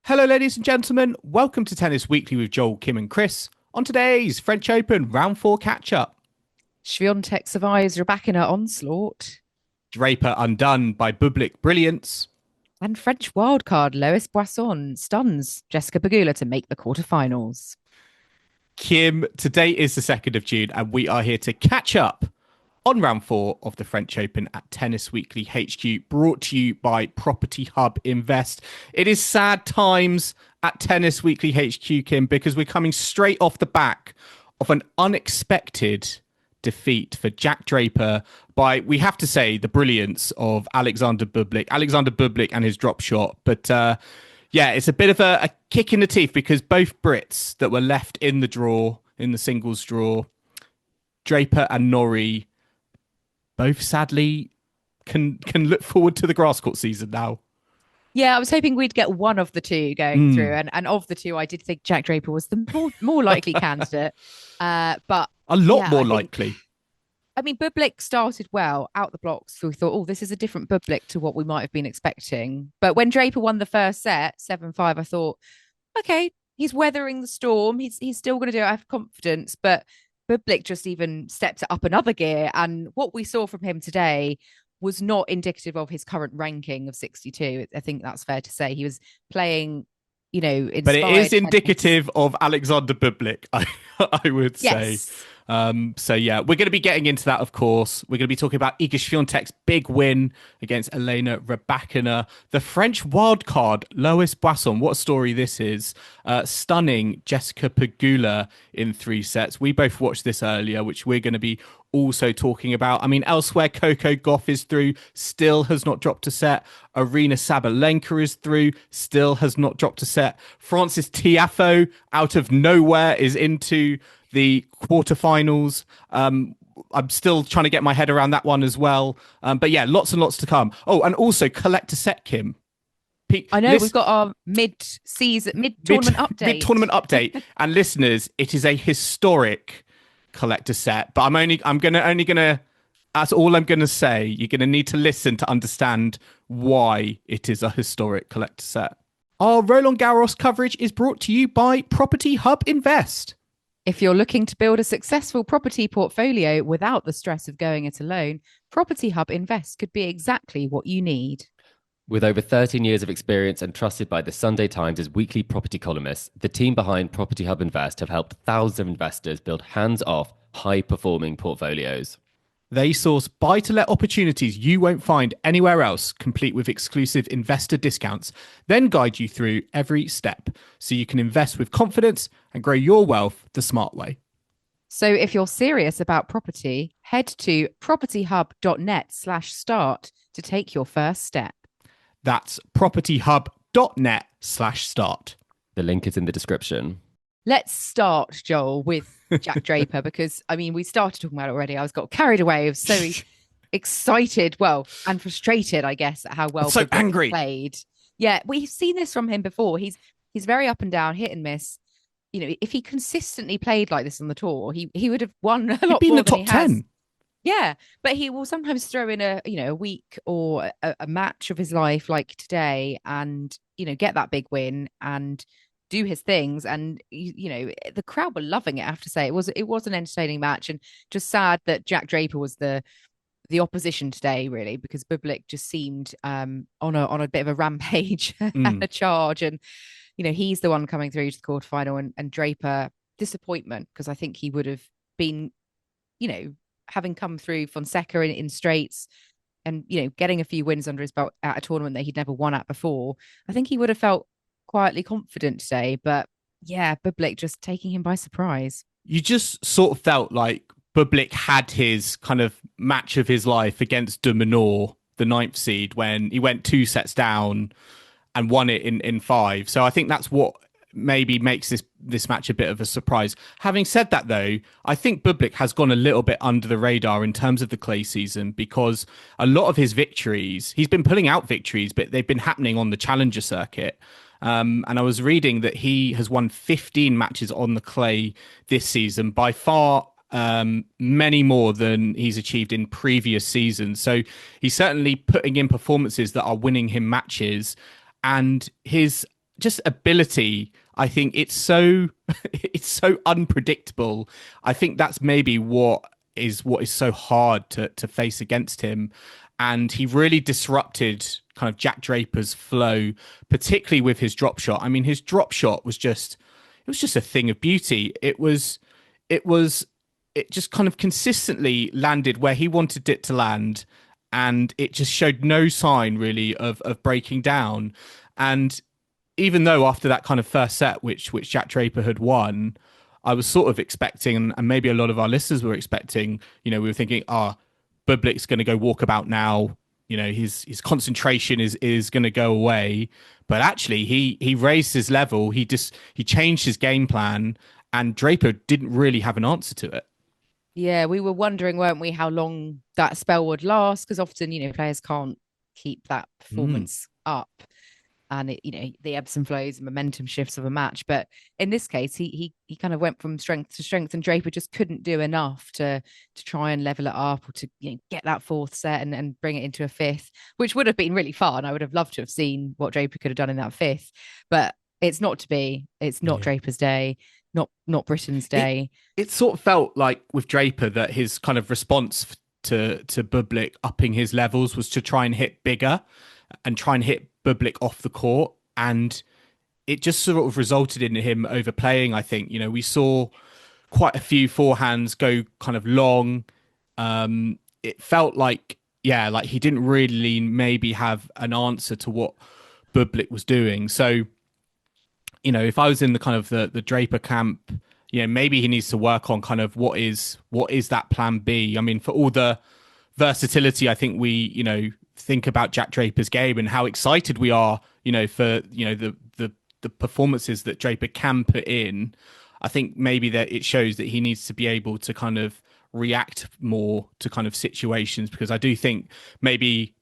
Hello, ladies and gentlemen. Welcome to Tennis Weekly with Joel, Kim, and Chris. On today's French Open round four catch up, Swiatek survives Rybakina onslaught. Draper undone by Bublik brilliance. And French wildcard Lois Boisson stuns Jessica Pegula to make the quarterfinals. Kim, today is the 2nd of June, and we are here to catch up on round four of the French Open at Tennis Weekly HQ, brought to you by Property Hub Invest. It is sad times at Tennis Weekly HQ, Kim, because we're coming straight off the back of an unexpected defeat for Jack Draper by, we have to say, the brilliance of Alexander Bublik and his drop shot. But yeah, it's a bit of a kick in the teeth because both Brits that were left in the draw, in the singles draw, Draper and Norrie, both sadly can look forward to the grass court season now. Yeah, I was hoping we'd get one of the two going through. And of the two, I did think Jack Draper was the more likely candidate. But a lot more likely. I mean, Bublik started well out the blocks. We thought, oh, this is a different Bublik to what we might have been expecting. But when Draper won the first set, 7-5, I thought, okay, he's weathering the storm. He's still going to do it. I have confidence. But Bublik just even stepped it up another gear. And what we saw from him today was not indicative of his current ranking of 62. I think that's fair to say. He was playing, but it is indicative of Alexander Bublik, I would say. Yes. So yeah, we're going to be getting into that, of course. We're going to be talking about Iga Swiatek's big win against Elena Rybakina. The French wildcard, Lois Boisson, what a story this is. Stunning Jessica Pegula in 3 sets. We both watched this earlier, which we're going to be also talking about. I mean, elsewhere, Coco Gauff is through, still has not dropped a set. Aryna Sabalenka is through, still has not dropped a set. Frances Tiafoe, out of nowhere, is into the quarterfinals. I'm still trying to get my head around that one as well. But yeah, lots and lots to come. Oh, and also collect a set, Kim. I know we've got our mid-tournament update. Mid-tournament update. And listeners, it is a historic collector set, but I'm gonna that's all I'm gonna say. You're gonna need to listen to understand why it is a historic collector set. Our Roland Garros coverage is brought to you by Property Hub Invest. If you're looking to build a successful property portfolio without the stress of going it alone, Property Hub Invest could be exactly what you need. With over 13 years of experience and trusted by the Sunday Times as weekly property columnists, the team behind Property Hub Invest have helped thousands of investors build hands-off, high-performing portfolios. They source buy-to-let opportunities you won't find anywhere else, complete with exclusive investor discounts, then guide you through every step so you can invest with confidence and grow your wealth the smart way. So if you're serious about property, head to propertyhub.net/start to take your first step. That's propertyhub.net/start. The link is in the description. Let's start, Joel, with Jack Draper, because, I mean, we started talking about it already. I got carried away. I was so excited, and frustrated, I guess, at how well so angry played. Yeah, we've seen this from him before. He's very up and down, hit and miss. If he consistently played like this on the tour, he would have won a lot more the top 10. Yeah, but he will sometimes throw in a week or a match of his life like today and, get that big win and do his things. And, the crowd were loving it, I have to say. It was an entertaining match, and just sad that Jack Draper was the opposition today, really, because Bublik just seemed on a bit of a rampage and a charge. And, he's the one coming through to the quarterfinal, and Draper, disappointment, because I think he would have been, having come through Fonseca in straights and, getting a few wins under his belt at a tournament that he'd never won at before, I think he would have felt quietly confident today. But yeah, Bublik just taking him by surprise. You just sort of felt like Bublik had his kind of match of his life against de Minaur, the 9th seed, when he went 2 sets down and won it in 5. So I think that's what maybe makes this match a bit of a surprise. Having said that, though, I think Bublik has gone a little bit under the radar in terms of the clay season, because a lot of his victories, he's been pulling out victories, but they've been happening on the challenger circuit. And I was reading that he has won 15 matches on the clay this season, by far many more than he's achieved in previous seasons. So he's certainly putting in performances that are winning him matches. And his just ability. I think it's so it's so unpredictable. I think that's maybe what is so hard to face against him. And he really disrupted kind of Jack Draper's flow, particularly with his drop shot. I mean, his drop shot was just a thing of beauty. It just kind of consistently landed where he wanted it to land, and it just showed no sign really of breaking down. And even though after that kind of first set, which Jack Draper had won, I was sort of expecting, and maybe a lot of our listeners were expecting, we were thinking, Bublik's going to go walkabout now. His concentration is going to go away. But actually, he raised his level. He changed his game plan, and Draper didn't really have an answer to it. Yeah, we were wondering, weren't we, how long that spell would last? Because often, players can't keep that performance up, and the ebbs and flows and momentum shifts of a match. But in this case, he kind of went from strength to strength, and Draper just couldn't do enough to try and level it up, or to get that fourth set and bring it into a fifth, which would have been really fun. I would have loved to have seen what Draper could have done in that fifth, but it's not to be. It's not Draper's day. Not Britain's day. It sort of felt like with Draper that his kind of response to Bublik upping his levels was to try and hit bigger and try and hit Bublik off the court, and it just sort of resulted in him overplaying. I think we saw quite a few forehands go kind of long. It felt like he didn't really maybe have an answer to what Bublik was doing. So if I was in the kind of the Draper camp, maybe he needs to work on kind of what is that plan B. I mean, for all the versatility, I think we think about Jack Draper's game and how excited we are, for the performances that Draper can put in. I think maybe that it shows that he needs to be able to kind of react more to kind of situations, because I do think maybe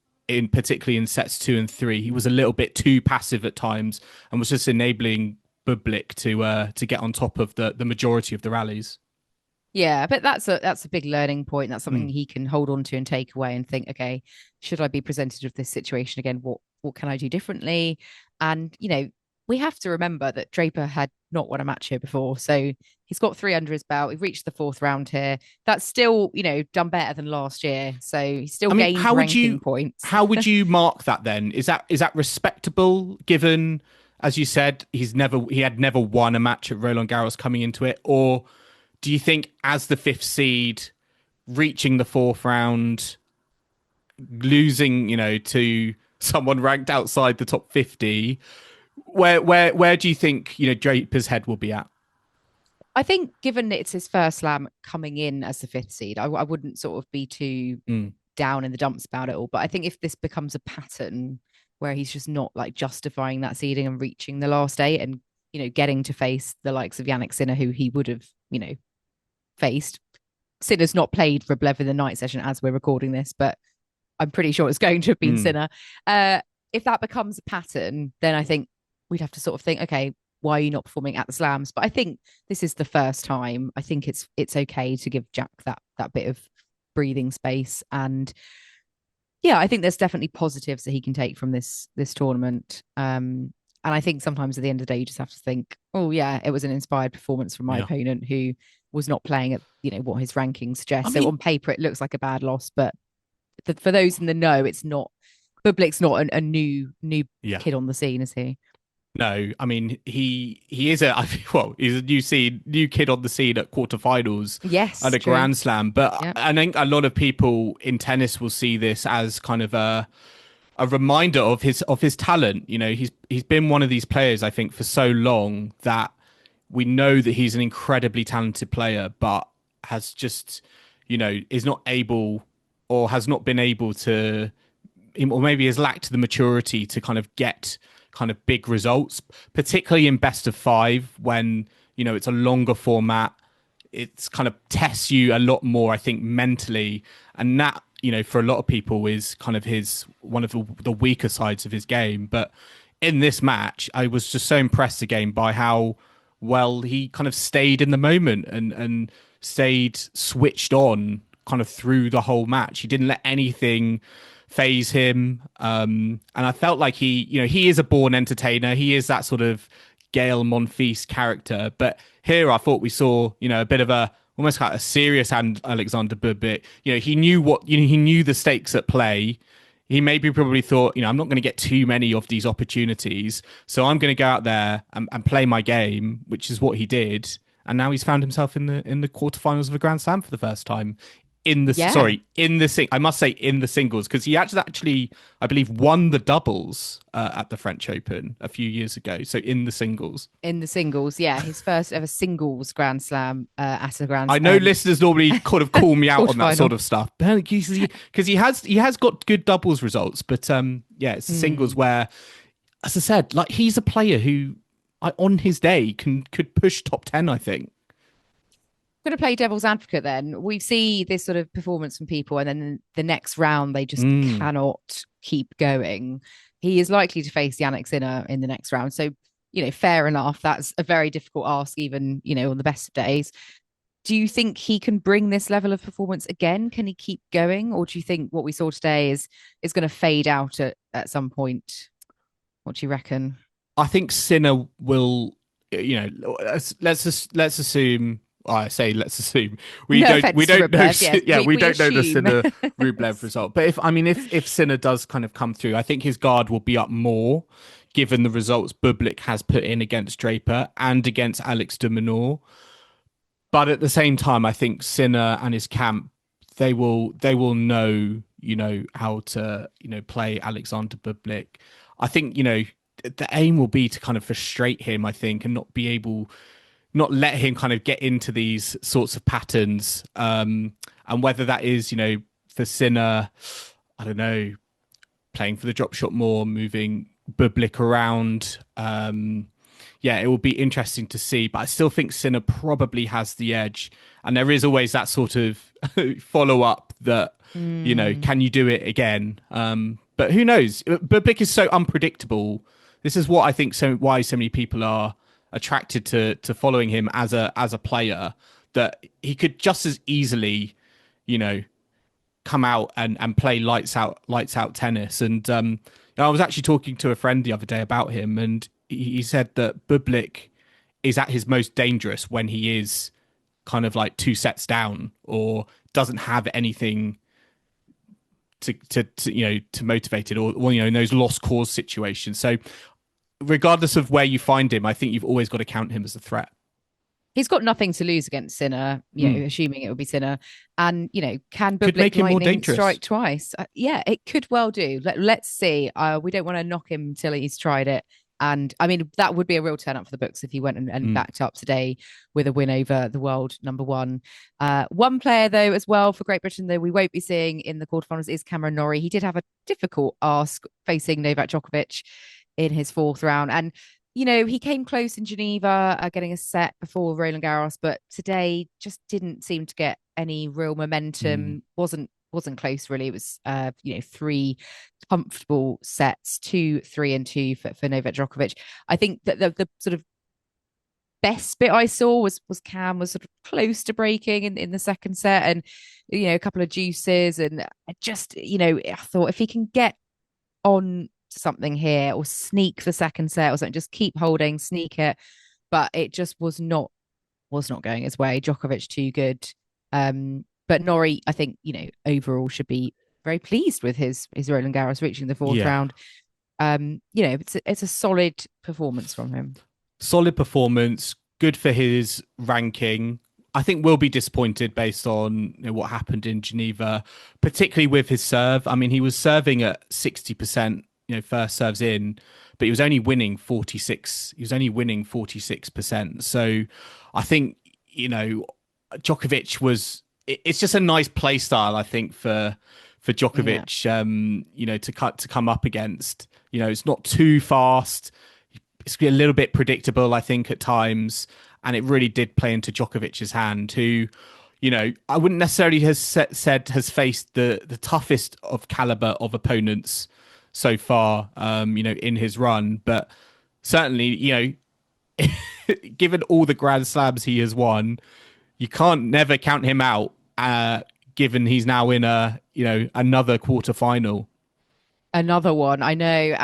particularly in sets 2 and 3, he was a little bit too passive at times and was just enabling Bublik to get on top of the majority of the rallies. Yeah, but that's a big learning point. That's something he can hold on to and take away and think, okay, should I be presented with this situation again? What can I do differently? And we have to remember that Draper had not won a match here before, so he's got 3 under his belt. We've reached the 4th round here. That's still still better than last year. So he's still gained ranking points. How would you mark that then? Is that respectable, given, as you said, he had never won a match at Roland Garros coming into it? Or do you think, as the 5th seed, reaching the 4th round, losing to someone ranked outside the top 50, where do you think Draper's head will be at? I think, given it's his first slam coming in as the 5th seed, I wouldn't sort of be too down in the dumps about it all. But I think if this becomes a pattern where he's just not justifying that seeding and reaching the last 8 and getting to face the likes of Jannik Sinner, who he would have faced. Sinner's not played Rublev in the night session as we're recording this, but I'm pretty sure it's going to have been Sinner. If that becomes a pattern, then I think we'd have to sort of think, okay, why are you not performing at the slams? But I think this is the first time. I think it's okay to give Jack that bit of breathing space. And yeah, I think there's definitely positives that he can take from this tournament. And I think sometimes at the end of the day, you just have to think, oh yeah, it was an inspired performance from my opponent who was not playing at what his rankings suggest. So on paper, it looks like a bad loss, but for those in the know, it's not. Bublik's not a new kid on the scene, is he? No, I mean he is he's a new kid on the scene at quarterfinals, at a Grand Slam. But I think a lot of people in tennis will see this as kind of a reminder of his talent. He's been one of these players, I think, for so long that we know that he's an incredibly talented player, but has just is not able, or has not been able to, or maybe has lacked the maturity to kind of get kind of big results, particularly in best of 5 when it's a longer format. It's kind of tests you a lot more, I think, mentally, and that for a lot of people is kind of one of the weaker sides of his game. But in this match, I was just so impressed again by how well he kind of stayed in the moment and stayed switched on kind of through the whole match. He didn't let anything phase him. And I felt like he is a born entertainer. He is that sort of Gael Monfils character. But here I thought we saw, a bit of almost like a serious and Alexander Bublik. He knew he knew the stakes at play. He maybe probably thought, I'm not going to get too many of these opportunities. So I'm going to go out there and play my game, which is what he did. And now he's found himself in the quarterfinals of a Grand Slam for the first time. In the singles, because he actually, I believe, won the doubles at the French Open a few years ago. So in the singles, yeah, his first ever singles Grand Slam at a Grand Slam. I know listeners normally kind of call me out on that sort of stuff, because he has got good doubles results, but it's the singles where, as I said, like he's a player who, on his day, could push top 10. I think. Going to play devil's advocate then. We see this sort of performance from people, and then the next round they just cannot keep going. He is likely to face Jannik Sinner in the next round, so fair enough. That's a very difficult ask, even on the best of days. Do you think he can bring this level of performance again? Can he keep going, or do you think what we saw today is going to fade out at some point? What do you reckon? I think Sinner will. Let's assume. Let's assume we don't know. We don't know the Sinner Rublev result. But if Sinner does kind of come through, I think his guard will be up more, given the results Bublik has put in against Draper and against Alex de Minaur. But at the same time, I think Sinner and his camp, they will know how to play Alexander Bublik. I think the aim will be to kind of frustrate him. I think, and not let him kind of get into these sorts of patterns. And whether that is, for Sinner, I don't know, playing for the drop shot more, moving Bublik around. It will be interesting to see. But I still think Sinner probably has the edge. And there is always that sort of follow-up that, can you do it again? But who knows? Bublik is so unpredictable. This is what I think why so many people are attracted to following him as a player, that he could just as easily come out and play lights out tennis. And I was actually talking to a friend the other day about him, and he said that Bublik is at his most dangerous when he is kind of like 2 sets down or doesn't have anything to motivate it, or in those lost cause situations. So regardless of where you find him, I think you've always got to count him as a threat. He's got nothing to lose against Sinner, assuming it will be Sinner. And, can Could make Bublik him more dangerous. Strike twice? It could well do. Let's see. We don't want to knock him till he's tried it. And that would be a real turn up for the books if he went and backed up today with a win over the world number one. One player, though, as well for Great Britain, though we won't be seeing in the quarterfinals, is Cam Norrie. He did have a difficult ask facing Novak Djokovic in his fourth round. And, he came close in Geneva, getting a set before Roland Garros, but today just didn't seem to get any real momentum. Wasn't close, really. It was, 3 comfortable sets, 2-3 and 2 for Novak Djokovic. I think that the sort of best bit I saw was Cam was sort of close to breaking in the second set, and, a couple of juices. And I just, I thought if he can get on something here or sneak the second set or something, just keep holding, sneak it. But it just was not going his way. Djokovic too good. But Norrie, I think, overall should be very pleased with his Roland Garros reaching the fourth round. It's a solid performance from him. Solid performance, good for his ranking. I think we'll be disappointed based on what happened in Geneva, particularly with his serve. He was serving at 60%, first serves in, but he was only winning 46. He was only winning 46%. So I think, Djokovic was. It's just a nice play style, I think, for Djokovic, to come up against. It's not too fast. It's a little bit predictable, I think, at times. And it really did play into Djokovic's hand, who, I wouldn't necessarily have said has faced the toughest of caliber of opponents so far, in his run. But certainly, given all the Grand Slams he has won, you can't never count him out, given he's now in another quarterfinal. Another one, I know, and I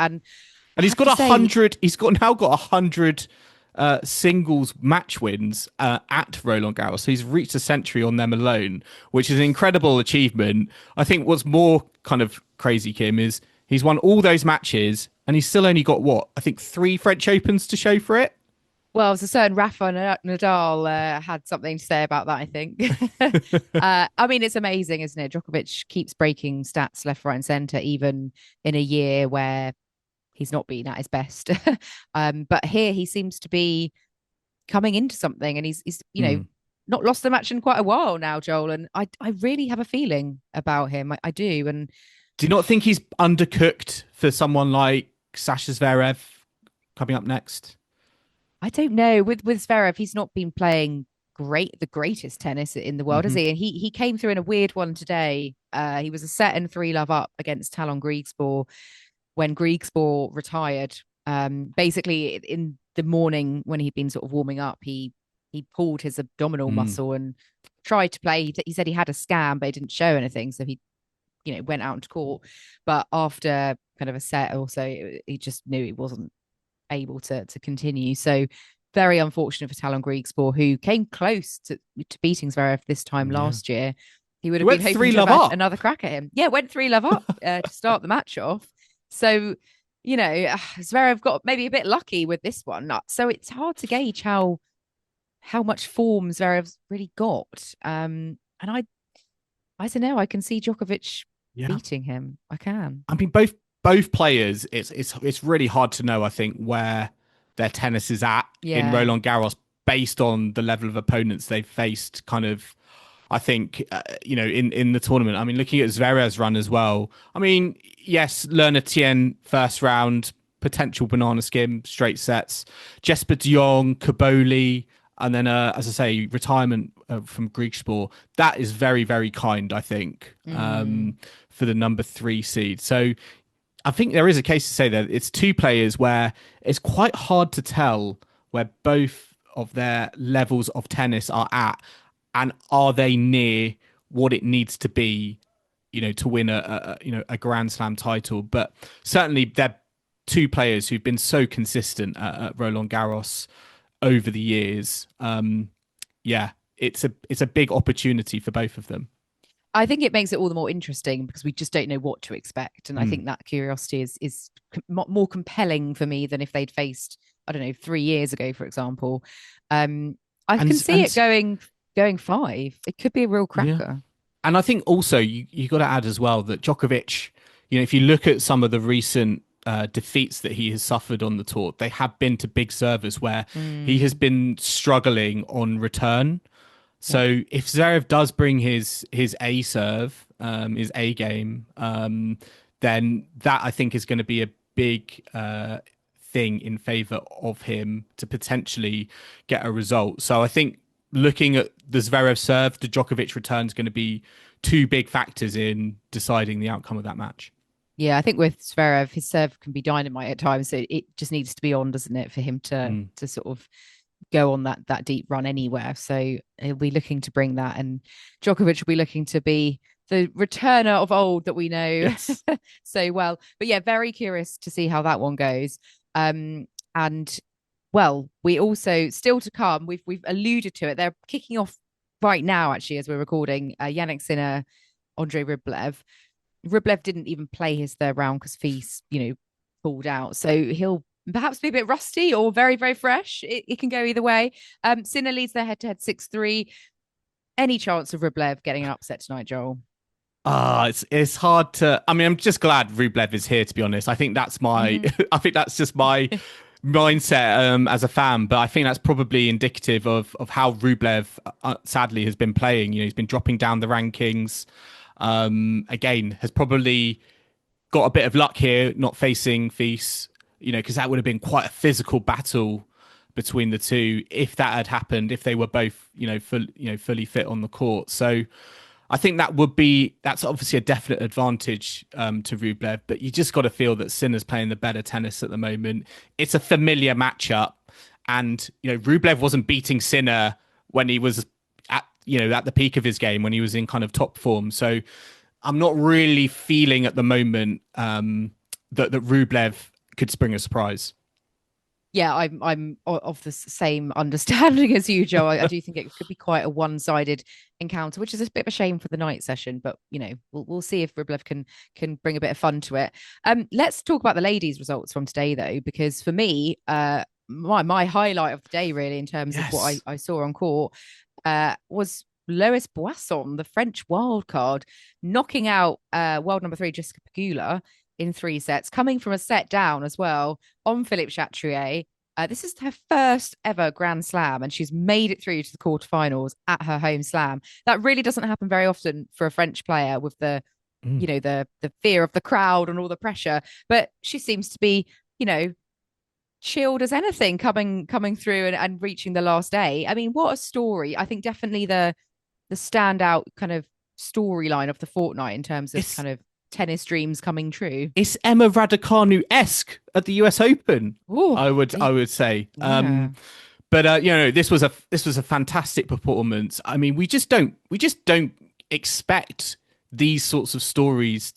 And he's have got to say, 100. He's got 100 singles match wins at Roland Garros. So he's reached a century on them alone, which is an incredible achievement. I think what's more kind of crazy, Kim, is he's won all those matches and he's still only got what I think 3 French Opens to show for it. well, a certain Rafa Nadal had something to say about that, I think. I mean, it's amazing, isn't it? Djokovic keeps breaking stats left, right, and centre, even in a year where he's not been at his best. But here he seems to be coming into something, and he's not lost a match in quite a while now, Joel. And I really have a feeling about him. I do. And do you not think he's undercooked for someone like Sasha Zverev coming up next? I don't know. With Zverev, he's not been playing the greatest tennis in the world, has he? And he came through in a weird one today. He was a set and 3-love up against Talon Griegspoor when Griegspoor retired. Basically, in the morning when he'd been sort of warming up, he pulled his abdominal muscle and tried to play. He said he had a scan, but it didn't show anything. So he, went out into court. But after kind of a set or so, he just knew he wasn't able to continue. So very unfortunate for Talon Griegspoor, who came close to beating Zverev this time last year. He would have been hoping to have another crack at him. Yeah, went 3-love up to start the match off. So, Zverev got maybe a bit lucky with this one. So it's hard to gauge how much form Zverev's really got. And I don't know. I can see Djokovic beating him. I can. I mean, both players. It's really hard to know. I think where their tennis is at in Roland Garros based on the level of opponents they've faced. Kind of. I think, in the tournament, I mean, looking at Zverev's run as well, I mean, yes, Lerner Tien, first round, potential banana skim, straight sets, Jesper de Jong, Kaboli, and then, as I say, retirement from Griegspoor. That is very, very kind, I think, for the number 3 seed. So I think there is a case to say that it's 2 players where it's quite hard to tell where both of their levels of tennis are at. And are they near what it needs to be, to win a Grand Slam title? But certainly they're 2 players who've been so consistent at Roland Garros over the years. It's a big opportunity for both of them. I think it makes it all the more interesting because we just don't know what to expect. And I think that curiosity is more compelling for me than if they'd faced, I don't know, 3 years ago, for example. I can see it going 5. It could be a real cracker. Yeah. And I think also you got to add as well that Djokovic, if you look at some of the recent defeats that he has suffered on the tour, they have been to big servers where he has been struggling on return. So if Zverev does bring his A serve, his A game, then that I think is going to be a big thing in favor of him to potentially get a result. So I think looking at the Zverev serve, the Djokovic return is going to be 2 big factors in deciding the outcome of that match. Yeah, I think with Zverev, his serve can be dynamite at times. So it just needs to be on, doesn't it, for him to sort of go on that deep run anywhere. So he'll be looking to bring that, and Djokovic will be looking to be the returner of old that we know so well. But yeah, very curious to see how that one goes. And well, we also still to come. We've alluded to it. They're kicking off right now, actually, as we're recording. Jannik Sinner, Andre Rublev. Rublev didn't even play his 3rd round because Fils, pulled out. So he'll perhaps be a bit rusty or very, very fresh. It can go either way. Sinner leads their head-to-head 6-3. Any chance of Rublev getting an upset tonight, Joel? It's hard to. I mean, I'm just glad Rublev is here. To be honest, I think that's my. I think that's just my mindset as a fan, but I think that's probably indicative of how Rublev sadly has been playing. He's been dropping down the rankings. Again, has probably got a bit of luck here not facing Fils, because that would have been quite a physical battle between the 2 if that had happened, if they were both fully fit on the court. So I think that's obviously a definite advantage to Rublev, but you just got to feel that Sinner's playing the better tennis at the moment. It's a familiar matchup, and Rublev wasn't beating Sinner when he was at the peak of his game, when he was in kind of top form. So I'm not really feeling at the moment that Rublev could spring a surprise. Yeah, I'm of the same understanding as you, Joe. I do think it could be quite a one-sided encounter, which is a bit of a shame for the night session. But we'll see if Rublev can bring a bit of fun to it. Let's talk about the ladies' results from today, though, because for me, my highlight of the day, really, in terms of what I saw on court, was Lois Boisson, the French wildcard, knocking out world number 3 Jessica Pegula in 3 sets, coming from a set down as well on Philippe Chatrier. This is her first ever Grand Slam, and she's made it through to the quarterfinals at her home slam. That really doesn't happen very often for a French player with the fear of the crowd and all the pressure. But she seems to be, chilled as anything coming through and reaching the last day. I mean, what a story. I think definitely the standout kind of storyline of the fortnight in terms of kind of tennis dreams coming true. It's Emma Raducanu-esque at the US Open. Ooh, I would say. Yeah. But this was a fantastic performance. I mean, we just don't expect these sorts of stories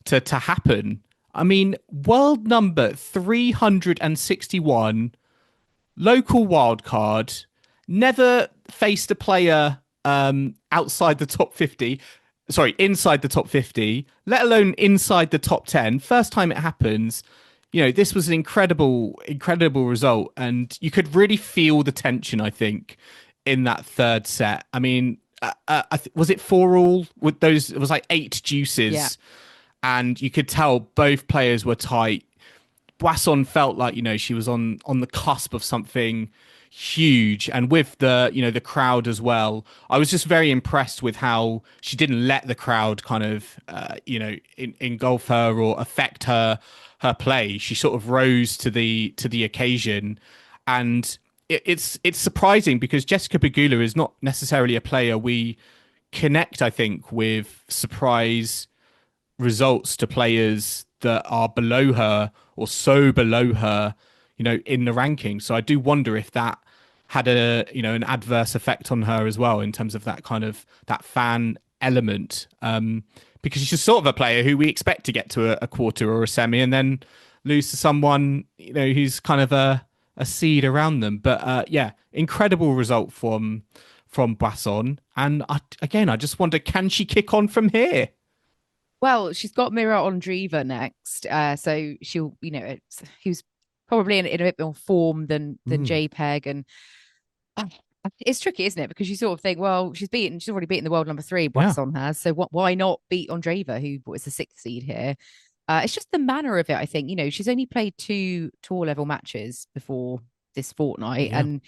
to happen. I mean, world number 361, local wildcard, never faced a player outside the top 50. Sorry, inside the top 50, let alone inside the top 10. First time it happens. This was an incredible result. And you could really feel the tension, I think, in that third set. I mean, was it 4-all with those? It was like 8 deuces. Yeah. And you could tell both players were tight. Boisson felt like, she was on the cusp of something huge, and with the crowd as well. I was just very impressed with how she didn't let the crowd kind of engulf her or affect her play. She sort of rose to the occasion, and it's surprising because Jessica Pegula is not necessarily a player we connect, I think, with surprise results to players that are below her or so below her, in the rankings. So I do wonder if that had an adverse effect on her as well in terms of that kind of that fan element, because she's sort of a player who we expect to get to a quarter or a semi and then lose to someone who's kind of a seed around them. But incredible result from Boisson, and I just wonder, can she kick on from here? Well, she's got Mirra Andreeva next, so she'll who's probably in a bit more form than JPEG, and it's tricky, isn't it? Because you sort of think, well, she's already beaten the world number 3, Boisson has, so why not beat Andreeva, who was the 6th seed here? It's just the manner of it, I think. She's only played 2 tour level matches before this fortnight, and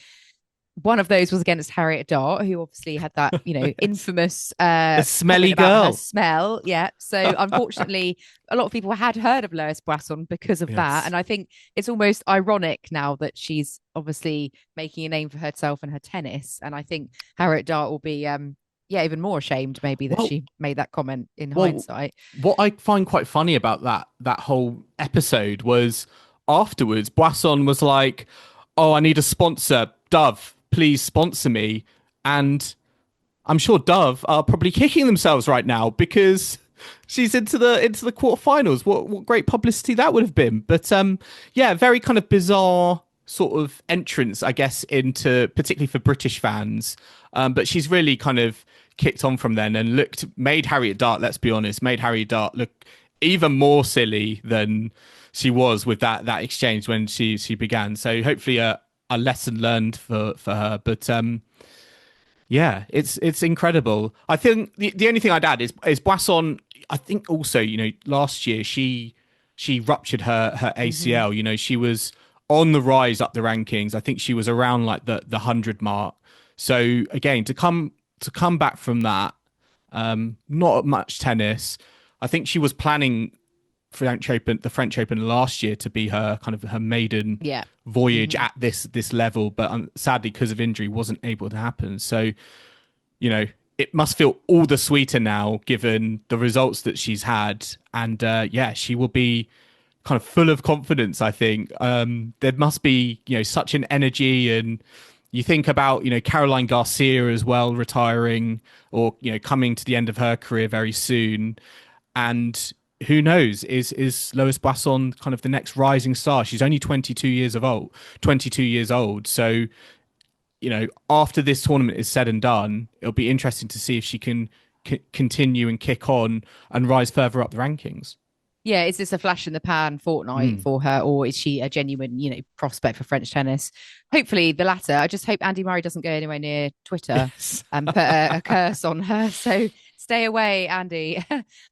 one of those was against Harriet Dart, who obviously had that, infamous the smelly girl smell. Yeah. So unfortunately, a lot of people had heard of Lois Boisson because of that. And I think it's almost ironic now that she's obviously making a name for herself and her tennis. And I think Harriet Dart will be even more ashamed maybe that she made that comment in hindsight. What I find quite funny about that whole episode was afterwards, Boisson was like, "Oh, I need a sponsor, Dove. Please sponsor me." And I'm sure Dove are probably kicking themselves right now because she's into the quarterfinals. What great publicity that would have been. But very kind of bizarre sort of entrance, I guess, into particularly for British fans. But she's really kind of kicked on from then and made Harriet Dart, let's be honest, made Harriet Dart look even more silly than she was with that exchange when she began. So hopefully a lesson learned for her. But it's incredible. I think the only thing I'd add is Boisson. I think also, last year she ruptured her ACL. Mm-hmm. She was on the rise up the rankings. I think she was around like the 100 mark. So again, to come back from that, not much tennis. I think she was planning the French Open last year to be her kind of her maiden voyage at this level, but sadly because of injury wasn't able to happen. So it must feel all the sweeter now given the results that she's had, and she will be kind of full of confidence. I think there must be such an energy, and you think about Caroline Garcia as well retiring or coming to the end of her career very soon. And who knows, is Lois Boisson kind of the next rising star? She's only 22 years of old, 22 years old. So, after this tournament is said and done, it'll be interesting to see if she can continue and kick on and rise further up the rankings. Yeah, is this a flash in the pan fortnight for her, or is she a genuine, prospect for French tennis? Hopefully the latter. I just hope Andy Murray doesn't go anywhere near Twitter and put a curse on her. So stay away, Andy.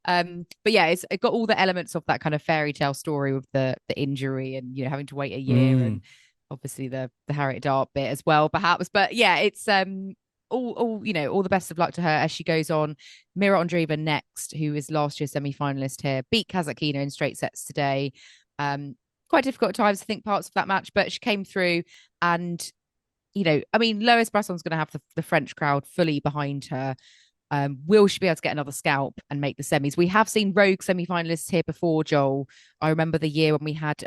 But yeah, it got all the elements of that kind of fairy tale story with the injury and having to wait a year and obviously the Harriet Dart bit as well, perhaps. But yeah, it's all the best of luck to her as she goes on. Mirra Andreeva next, who is last year's semi-finalist here, beat Kasatkina in straight sets today. Quite difficult at times, I think, parts of that match, but she came through and, Lois Boisson's going to have the French crowd fully behind her. Will she be able to get another scalp and make the semis? We have seen rogue semi-finalists here before, Joel. I remember the year when we had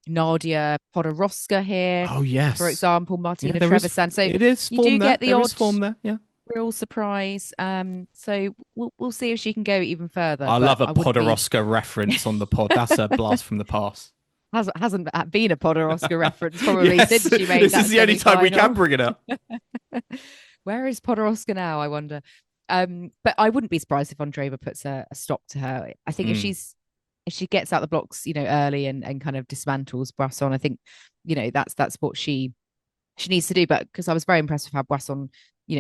Nadia Podoroska here. Oh, yes. For example, Martina Trevisan. So it is you do get the odd form there, yeah. Real surprise. So we'll see if she can go even further. I love a Podoroska reference on the pod. That's a blast from the past. Hasn't been a Podoroska reference probably since she made this that. This is the only time we can bring it up. Where is Podoroska now, I wonder? But I wouldn't be surprised if Andreeva puts a stop to her. I think if she gets out the blocks, early and kind of dismantles Boisson, I think, that's what she needs to do. But because I was very impressed with how Boisson,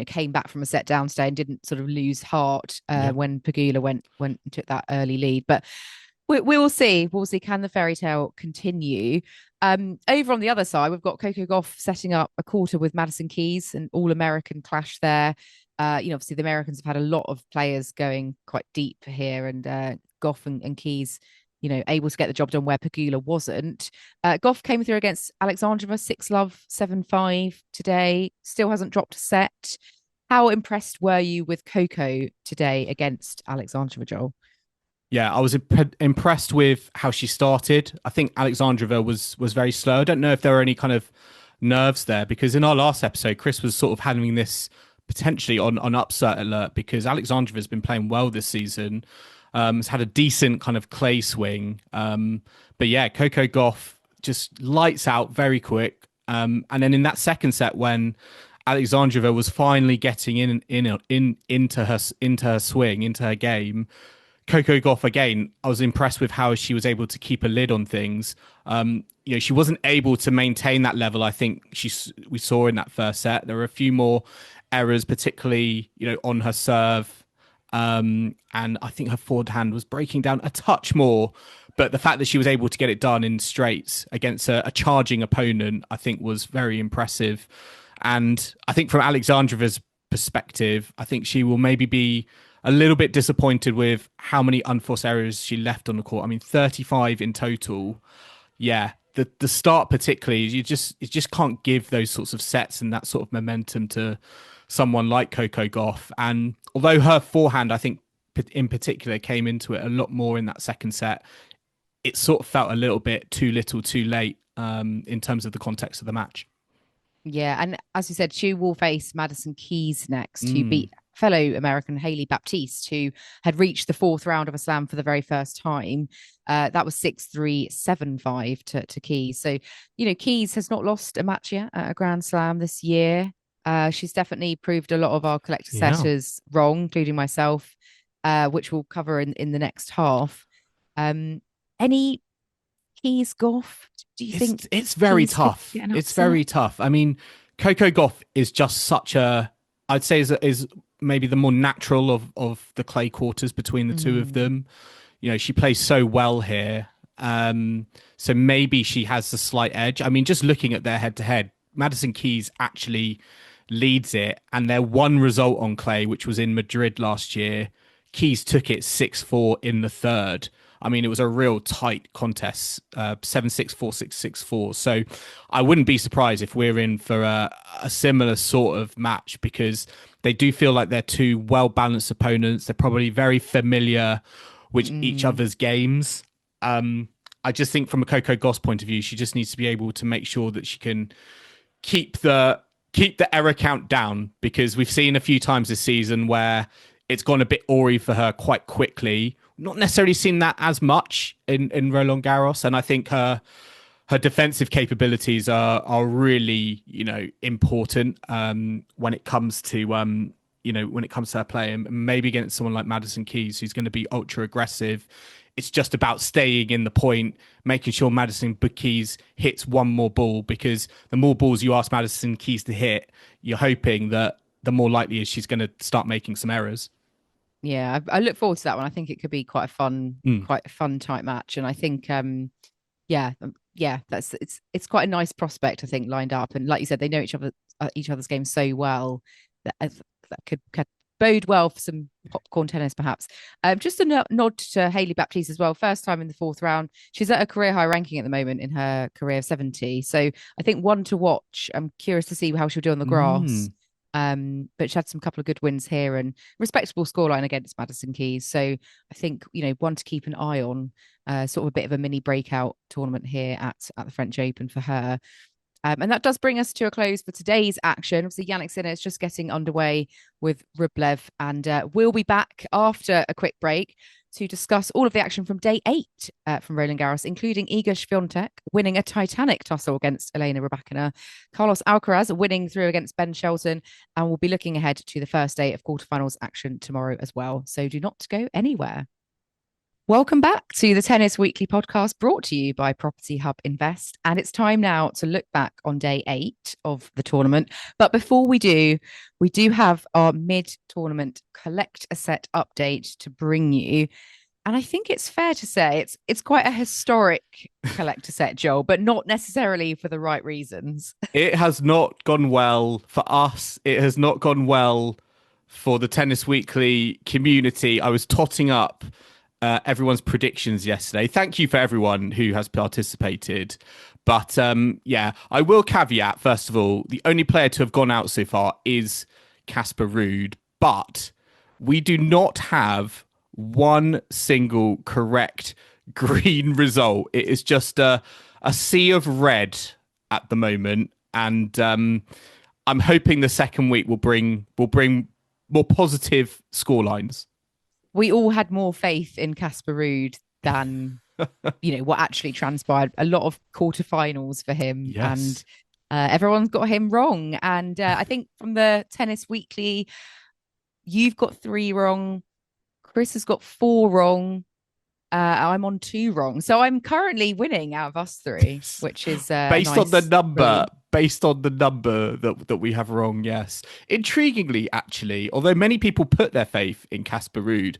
came back from a set down today and didn't sort of lose heart when Pegula went and took that early lead. But we will see. We'll see. Can the fairy tale continue? Over on the other side, we've got Coco Gauff setting up a quarter with Madison Keys, an all-American clash there. Obviously the Americans have had a lot of players going quite deep here, and Gauff and Keys, able to get the job done where Pegula wasn't. Gauff came through against Alexandrova 6-love, 7-5 today. Still hasn't dropped a set. How impressed were you with Coco today against Alexandrova, Joel? Yeah, I was impressed with how she started. I think Alexandrova was very slow. I don't know if there were any kind of nerves there, because in our last episode, Chris was sort of having this potentially on upset alert, because Alexandrova has been playing well this season. Has had a decent kind of clay swing. But yeah, Coco Gauff just lights out very quick. And then in that second set, when Alexandrova was finally getting into her swing, into her game, Coco Gauff, again, I was impressed with how she was able to keep a lid on things. She wasn't able to maintain that level. I think we saw in that first set. There were a few more errors, particularly, on her serve. And I think her forehand was breaking down a touch more. But the fact that she was able to get it done in straights against a charging opponent, I think was very impressive. And I think from Alexandrova's perspective, I think she will maybe be a little bit disappointed with how many unforced errors she left on the court. I mean, 35 in total. Yeah, the start particularly, you just can't give those sorts of sets and that sort of momentum to someone like Coco Gauff. And although her forehand, I think in particular, came into it a lot more in that second set, it sort of felt a little bit too little too late in terms of the context of the match. Yeah, and as you said, she will face Madison Keys next, who beat fellow American Hailey Baptiste, who had reached the fourth round of a slam for the very first time. That was 6-3, 7-5 to Keys. So, Keys has not lost a match yet at a Grand Slam this year. She's definitely proved a lot of our collector setters wrong, including myself, which we'll cover in the next half. Any Keys Gauff? Do you think it's very tough? It's very tough. I mean, Coco Gauff is just such I'd say is maybe the more natural of the clay quarters between the two of them. She plays so well here. So maybe she has a slight edge. I mean, just looking at their head-to-head, Madison Keys actually leads it, and their one result on clay, which was in Madrid last year, Keys took it 6-4 in the third. I mean, it was a real tight contest, 7-6, 4-6, 6-4. So I wouldn't be surprised if we're in for a similar sort of match, because they do feel like they're two well-balanced opponents. They're probably very familiar with each other's games. I just think from a Coco Gauff's point of view, she just needs to be able to make sure that she can keep the error count down, because we've seen a few times this season where it's gone a bit awry for her quite quickly not necessarily seen that as much in Roland Garros. And I think her defensive capabilities are really, important when it comes to when it comes to her play, and maybe against someone like Madison Keys, who's going to be ultra aggressive. It's just about staying in the point, making sure Madison Keys hits one more ball, because the more balls you ask Madison Keys to hit, you're hoping that the more likely is she's going to start making some errors. Yeah, I look forward to that one. I think it could be quite a fun type match, and I think that's it's quite a nice prospect, I think, lined up. And like you said, they know each other's games so well that could bode well for some popcorn tennis, perhaps. Just a nod to Hailey Baptiste as well. First time in the fourth round. She's at a career high ranking at the moment in her career of 70. So I think one to watch. I'm curious to see how she'll do on the grass. But she had some couple of good wins here and respectable scoreline against Madison Keys. So I think, one to keep an eye on, sort of a bit of a mini breakout tournament here at the French Open for her. And that does bring us to a close for today's action. Obviously, Jannik Sinner is just getting underway with Rublev, and we'll be back after a quick break to discuss all of the action from day 8 from Roland Garros, including Iga Swiatek winning a titanic tussle against Elena Rybakina, Carlos Alcaraz winning through against Ben Shelton, and we'll be looking ahead to the first day of quarterfinals action tomorrow as well. So do not go anywhere. Welcome back to the Tennis Weekly podcast, brought to you by Property Hub Invest. And it's time now to look back on day 8 of the tournament. But before we do have our mid-tournament collect a set update to bring you. And I think it's fair to say it's quite a historic collector set, Joel, but not necessarily for the right reasons. It has not gone well for us. It has not gone well for the Tennis Weekly community. I was totting up everyone's predictions yesterday. Thank you for everyone who has participated. But I will caveat, first of all, the only player to have gone out so far is Casper Ruud. But we do not have one single correct green result. It is just a sea of red at the moment. And I'm hoping the second week will bring more positive scorelines. We all had more faith in Casper Ruud than what actually transpired. A lot of quarterfinals for him, yes. And everyone's got him wrong. And I think from the Tennis Weekly, you've got 3 wrong. Chris has got 4 wrong. I'm on 2 wrong. So I'm currently winning out of us 3, which is based on the number. Based on the number that we have wrong, yes. Intriguingly, actually, although many people put their faith in Casper Ruud,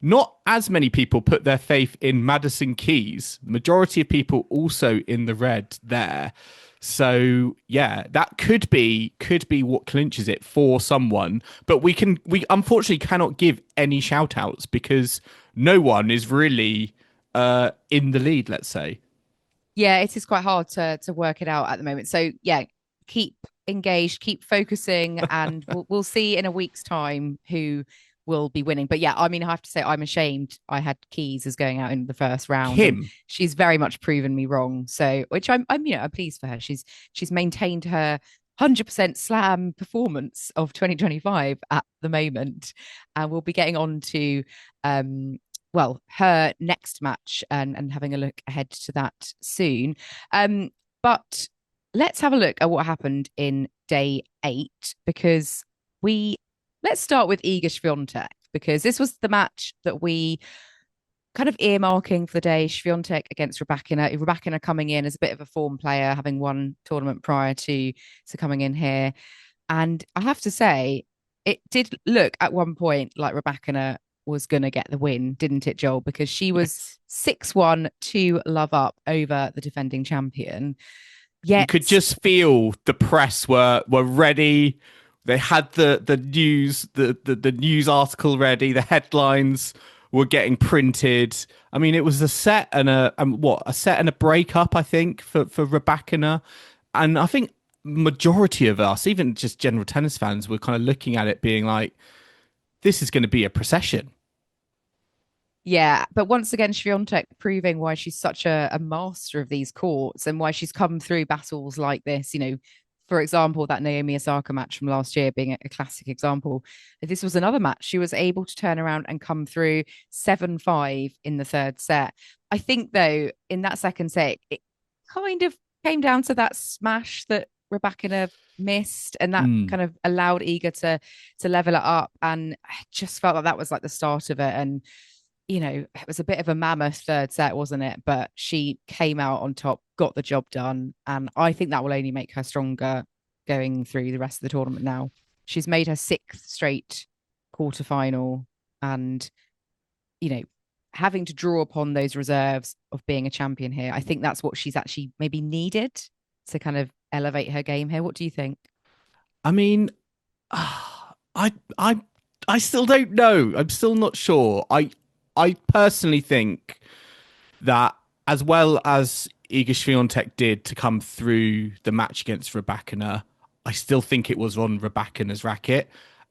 not as many people put their faith in Madison Keys. The majority of people also in the red there. So yeah, that could be what clinches it for someone. But we unfortunately cannot give any shout outs because no one is really in the lead, let's say. Yeah, it is quite hard to work it out at the moment. So yeah, keep engaged, keep focusing, and we'll see in a week's time who will be winning. But yeah, I mean, I have to say I'm ashamed I had Keys as going out in the first round. She's very much proven me wrong. So which I'm pleased for her. She's maintained her 100% slam performance of 2025 at the moment. And we'll be getting on to her next match and having a look ahead to that soon. But let's have a look at what happened in day 8, because let's start with Iga Swiatek, because this was the match that we kind of earmarking for the day. Swiatek against Rybakina. Rybakina coming in as a bit of a form player, having won tournament prior to coming in here. And I have to say, it did look at one point like Rybakina was going to get the win, didn't it, Joel? Because she was 6-1 to love up over the defending champion. Yet... You could just feel the press were ready. They had the news, the news article ready. The headlines were getting printed. I mean, it was a set and a set and a breakup, I think, for Rybakina. And I think majority of us, even just general tennis fans, were kind of looking at it being like, this is going to be a procession. Yeah, but once again, Swiatek proving why she's such a master of these courts and why she's come through battles like this, for example, that Naomi Osaka match from last year being a classic example, this was another match. She was able to turn around and come through 7-5 in the third set. I think, though, in that second set, it kind of came down to that smash that Rybakina missed, and that kind of allowed Iga to level it up. And I just felt like that was like the start of it. And it was a bit of a mammoth third set, wasn't it? But she came out on top, got the job done. And I think that will only make her stronger going through the rest of the tournament now. She's made her 6th straight quarterfinal, and, having to draw upon those reserves of being a champion here, I think that's what she's actually maybe needed to kind of elevate her game here. What do you think? I mean, I still don't know. I'm still not sure. I personally think that, as well as Iga Swiatek did to come through the match against Rybakina, I still think it was on Rybakina's racket,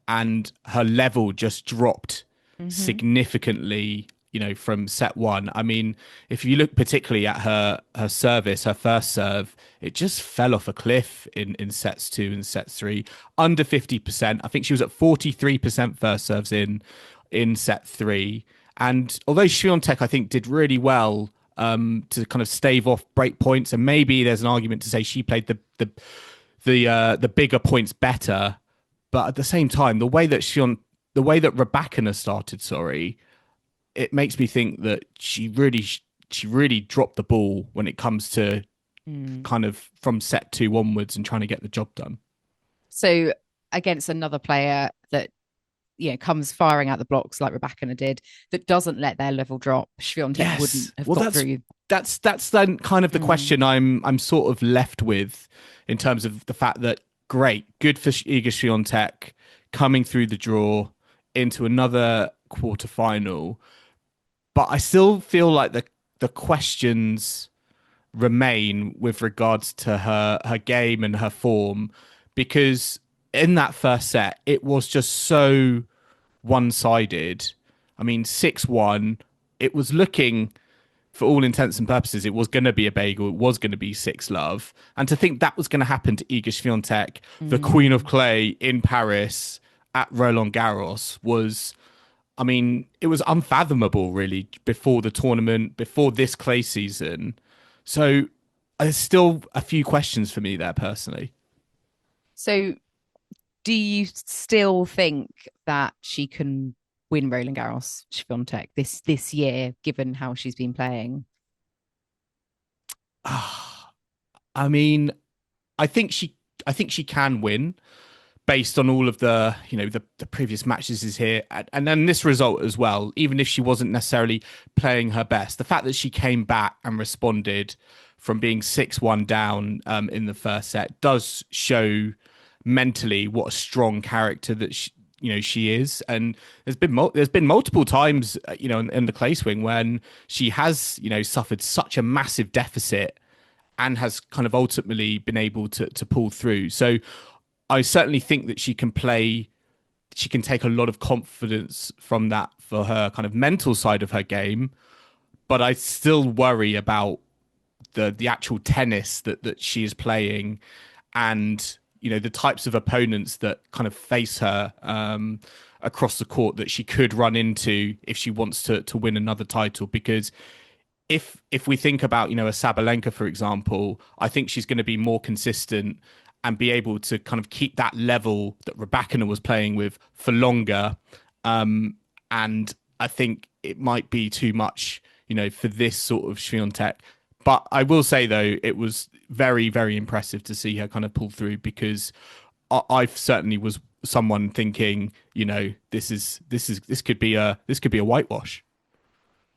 and her level just dropped significantly, from set one. I mean, if you look particularly at her service, her first serve, it just fell off a cliff in sets 2 and set 3, under 50%. I think she was at 43% first serves in set 3. And although Swiatek, I think, did really well to kind of stave off break points, and maybe there's an argument to say she played the bigger points better, but at the same time, the way that Rybakina started, it makes me think that she really dropped the ball when it comes to kind of from set 2 onwards and trying to get the job done. So against another player that comes firing out the blocks like Rybakina did, that doesn't let their level drop, Swiatek wouldn't have got through. That's then kind of the question I'm sort of left with, in terms of the fact that, good for Iga Swiatek coming through the draw into another quarterfinal, but I still feel like the questions remain with regards to her game and her form, because in that first set, it was just so one-sided. I mean, 6-1, it was looking, for all intents and purposes, it was going to be a bagel. It was going to be 6-love. And to think that was going to happen to Iga Swiatek, the Queen of Clay in Paris at Roland Garros, was, I mean, it was unfathomable, really, before the tournament, before this clay season. So there's still a few questions for me there, personally. So do you still think that she can win Roland Garros, Swiatek, this year, given how she's been playing? I mean, I think she can win, based on all of the previous matches is here, and then this result as well. Even if she wasn't necessarily playing her best, the fact that she came back and responded from being 6-1 down in the first set does show mentally what a strong character that she is. And there's been multiple times in the clay swing when she has suffered such a massive deficit and has kind of ultimately been able to pull through. So I certainly think that she can take a lot of confidence from that for her kind of mental side of her game, but I still worry about the actual tennis that she is playing, and the types of opponents that kind of face her across the court that she could run into if she wants to win another title. Because if we think about a Sabalenka, for example, I think she's going to be more consistent and be able to kind of keep that level that Rybakina was playing with for longer. And I think it might be too much, for this sort of Swiatek. But I will say, though, it was very, very impressive to see her kind of pull through, because I certainly was someone thinking, this could be a whitewash.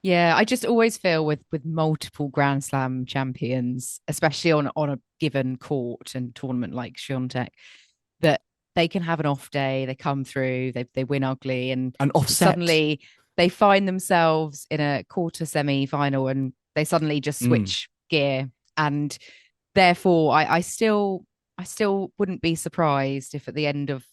Yeah, I just always feel with multiple Grand Slam champions, especially on a given court and tournament like Swiatek, that they can have an off day, they come through, they win ugly, and suddenly they find themselves in a quarter semi-final and they suddenly just switch gear. And therefore, I still wouldn't be surprised if at the end of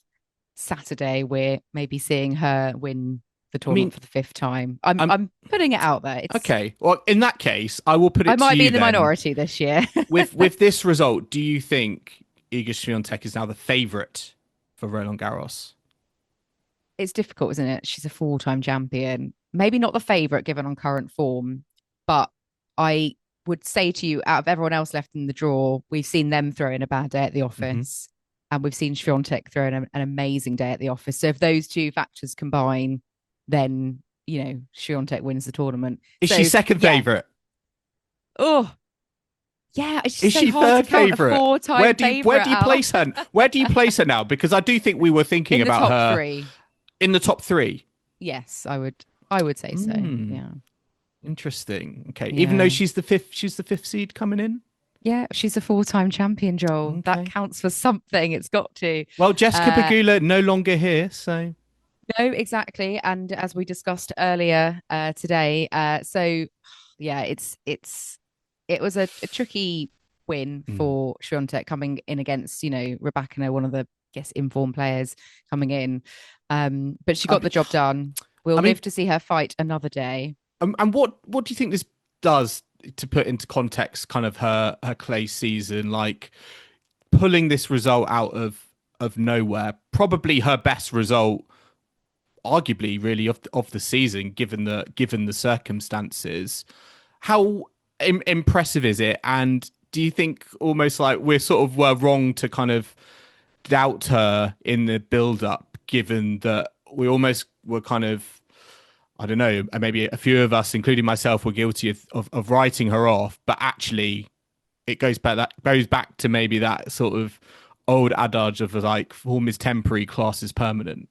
Saturday we're maybe seeing her win the tournament for the 5th time. I'm putting it out there. Okay. Well, in that case, I will put it to you. I might be in the then. minority this year. with this result, do you think Iga Swiatek is now the favourite for Roland Garros? It's difficult, isn't it? She's a 4-time champion. Maybe not the favourite given on current form, but I would say to you, out of everyone else left in the draw, we've seen them throw in a bad day at the office, and we've seen Swiatek throw in an amazing day at the office. So if those two factors combine, then Swiatek wins the tournament. Is she second favourite? Oh, yeah. It's just is so she hard third to count favourite? a 4-time Where do you place her? Where do you place her now? Because I do think we were thinking in the about top her 3. in the top 3. Yes, I would say so. Yeah. Interesting. Okay. Yeah. Even though she's the fifth seed coming in. Yeah, she's a 4-time champion, Joel. Okay. That counts for something. It's got to. Well, Jessica Pegula no longer here, so. No, exactly. And as we discussed earlier today, so yeah, it was a tricky win for Swiatek coming in against, Rybakina, one of the, informed players coming in. But she got the job done. We'll live to see her fight another day. And what do you think this does to put into context kind of her clay season, like pulling this result out of nowhere, probably her best result arguably really of the season given the circumstances. How impressive is it? And do you think almost like we're were wrong to kind of doubt her in the build up, given that we almost were kind of, I don't know, maybe a few of us, including myself, were guilty of writing her off, but actually it goes back to maybe that sort of old adage of like form is temporary, class is permanent.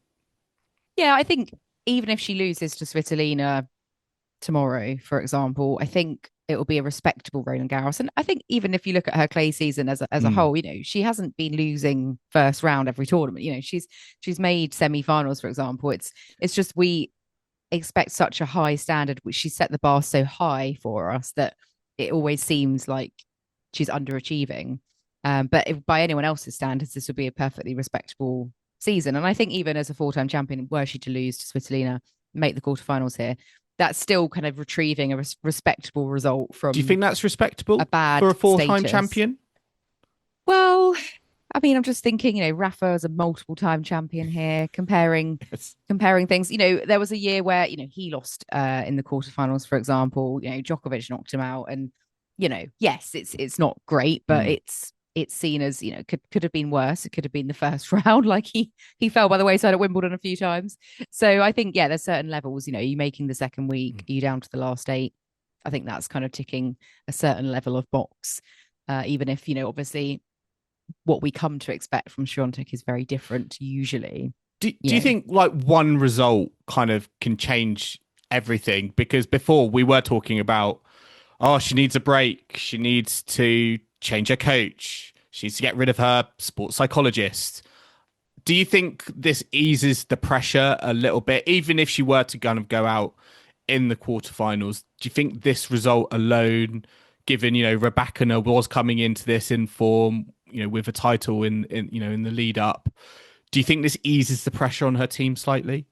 Yeah, I think even if she loses to Svitolina tomorrow, for example, I think it will be a respectable Roland Garros. And I think even if you look at her clay season as a whole, she hasn't been losing first round every tournament. She's made semi-finals, for example. It's just we expect such a high standard, which she set the bar so high for us that it always seems like she's underachieving. But if by anyone else's standards, this would be a perfectly respectable season. And I think even as a 4-time champion, were she to lose to Svitolina, make the quarterfinals here, that's still kind of retrieving a respectable result from. Do you think that's respectable for a 4-time champion? Well, I mean, I'm just thinking, Rafa is a multiple-time champion here, comparing things. There was a year where, he lost in the quarterfinals, for example. Djokovic knocked him out, and yes, it's not great, but it's seen as, could have been worse. It could have been the first round, like he fell by the wayside at Wimbledon a few times. So I think, there's certain levels, you making the second week, you down to the last 8. I think that's kind of ticking a certain level of box, even if, obviously what we come to expect from Swiatek is very different usually. Do you think like one result kind of can change everything? Because before we were talking about, she needs a break. She needs to change her coach. She needs to get rid of her sports psychologist. Do you think this eases the pressure a little bit, even if she were to kind of go out in the quarterfinals? Do you think this result alone, given, Rybakina was coming into this in form, with a title in the lead up, do you think this eases the pressure on her team slightly?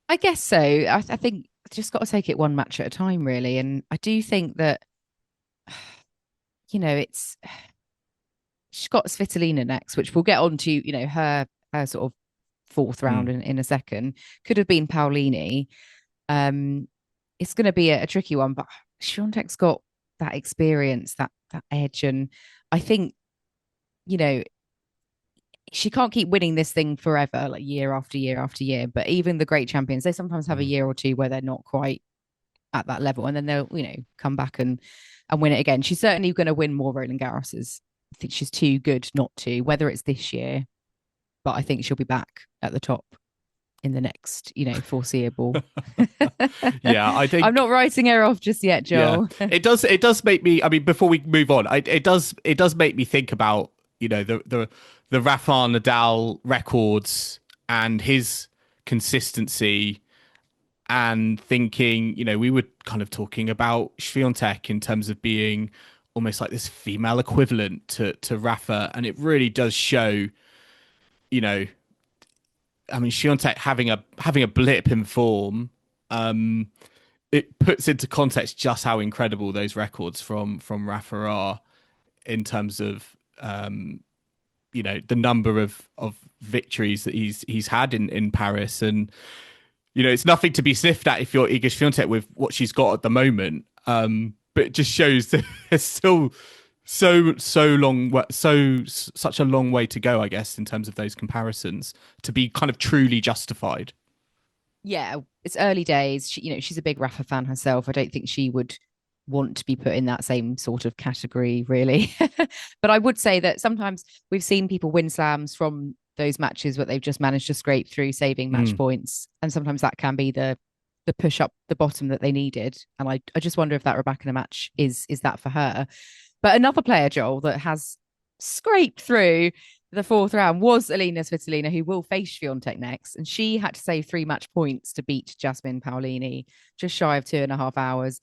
I guess so. I think just got to take it one match at a time, really. And I do think that, it's she's got Svitolina next, which we'll get on to, her sort of fourth round in a second. Could have been Paolini. It's going to be a tricky one, but Swiatek's got that experience, that edge. And I think, she can't keep winning this thing forever, like year after year after year. But even the great champions, they sometimes have a year or two where they're not quite at that level, and then they'll, come back and win it again. She's certainly going to win more Roland Garroses. I think she's too good not to, whether it's this year, but I think she'll be back at the top in the next, foreseeable. Yeah, I think I'm not writing her off just yet, Joel. Yeah. It does make me. I mean, before we move on, it does make me think about the Rafa Nadal records and his consistency, and thinking, we were kind of talking about Swiatek in terms of being almost like this female equivalent to Rafa, and it really does show, I mean, Swiatek having a blip in form, it puts into context just how incredible those records from Rafa are in terms of the number of victories that he's had in Paris, and it's nothing to be sniffed at if you're Iga Swiatek with what she's got at the moment. But it just shows that there's still such a long way to go, I guess, in terms of those comparisons to be kind of truly justified. Yeah, it's early days. She's a big Rafa fan herself. I don't think she would want to be put in that same sort of category, really. But I would say that sometimes we've seen people win slams from those matches where they've just managed to scrape through, saving match points, and sometimes that can be the push up the bottom that they needed. And I just wonder if that Rybakina match is that for her. But another player, Joel, that has scraped through the fourth round was Elena Svitolina, who will face Swiatek next, and she had to save 3 match points to beat Jasmine Paolini, just shy of 2.5 hours.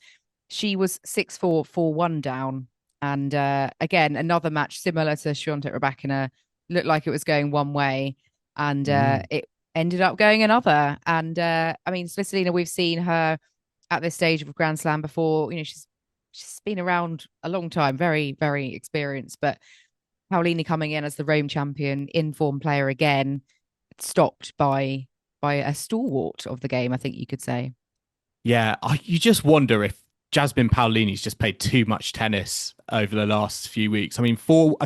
She was 6-4, 4-1 down. And again, another match similar to Swiatek Rybakina, looked like it was going one way, and it ended up going another. And I mean, Svitolina, we've seen her at this stage of a Grand Slam before. She's been around a long time, very, very experienced. But Paolini coming in as the Rome champion, in-form player again, stopped by a stalwart of the game, I think you could say. Yeah, you just wonder if Jasmine Paolini's just played too much tennis over the last few weeks. I mean, four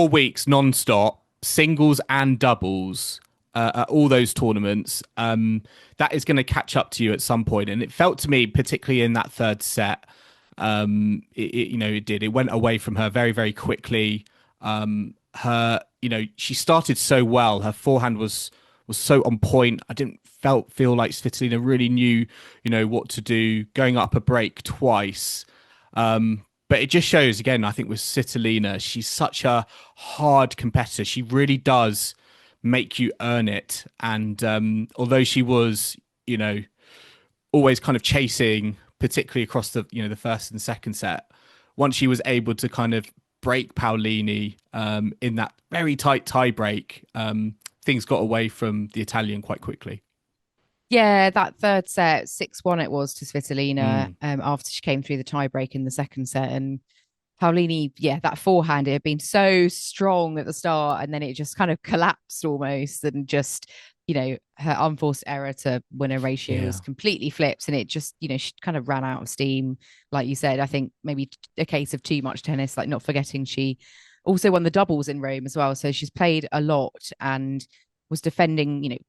weeks non-stop, singles and doubles at all those tournaments. That is going to catch up to you at some point. And it felt to me, particularly in that third set, it did. It went away from her very, very quickly. She started so well. Her forehand was so on point. I didn't feel like Svitolina really knew, what to do, going up a break twice. But it just shows, again, I think with Svitolina, she's such a hard competitor. She really does make you earn it. And although she was, always kind of chasing, particularly across the first and second set, once she was able to kind of break Paolini in that very tight tie break, things got away from the Italian quite quickly. Yeah, that third set, 6-1 it was to Svitolina after she came through the tie break in the second set. And Paolini, that forehand, it had been so strong at the start, and then it just kind of collapsed almost, and just, her unforced error to winner ratio was completely flipped, and it just, she kind of ran out of steam. Like you said, I think maybe a case of too much tennis, like not forgetting she also won the doubles in Rome as well. So she's played a lot and was defending,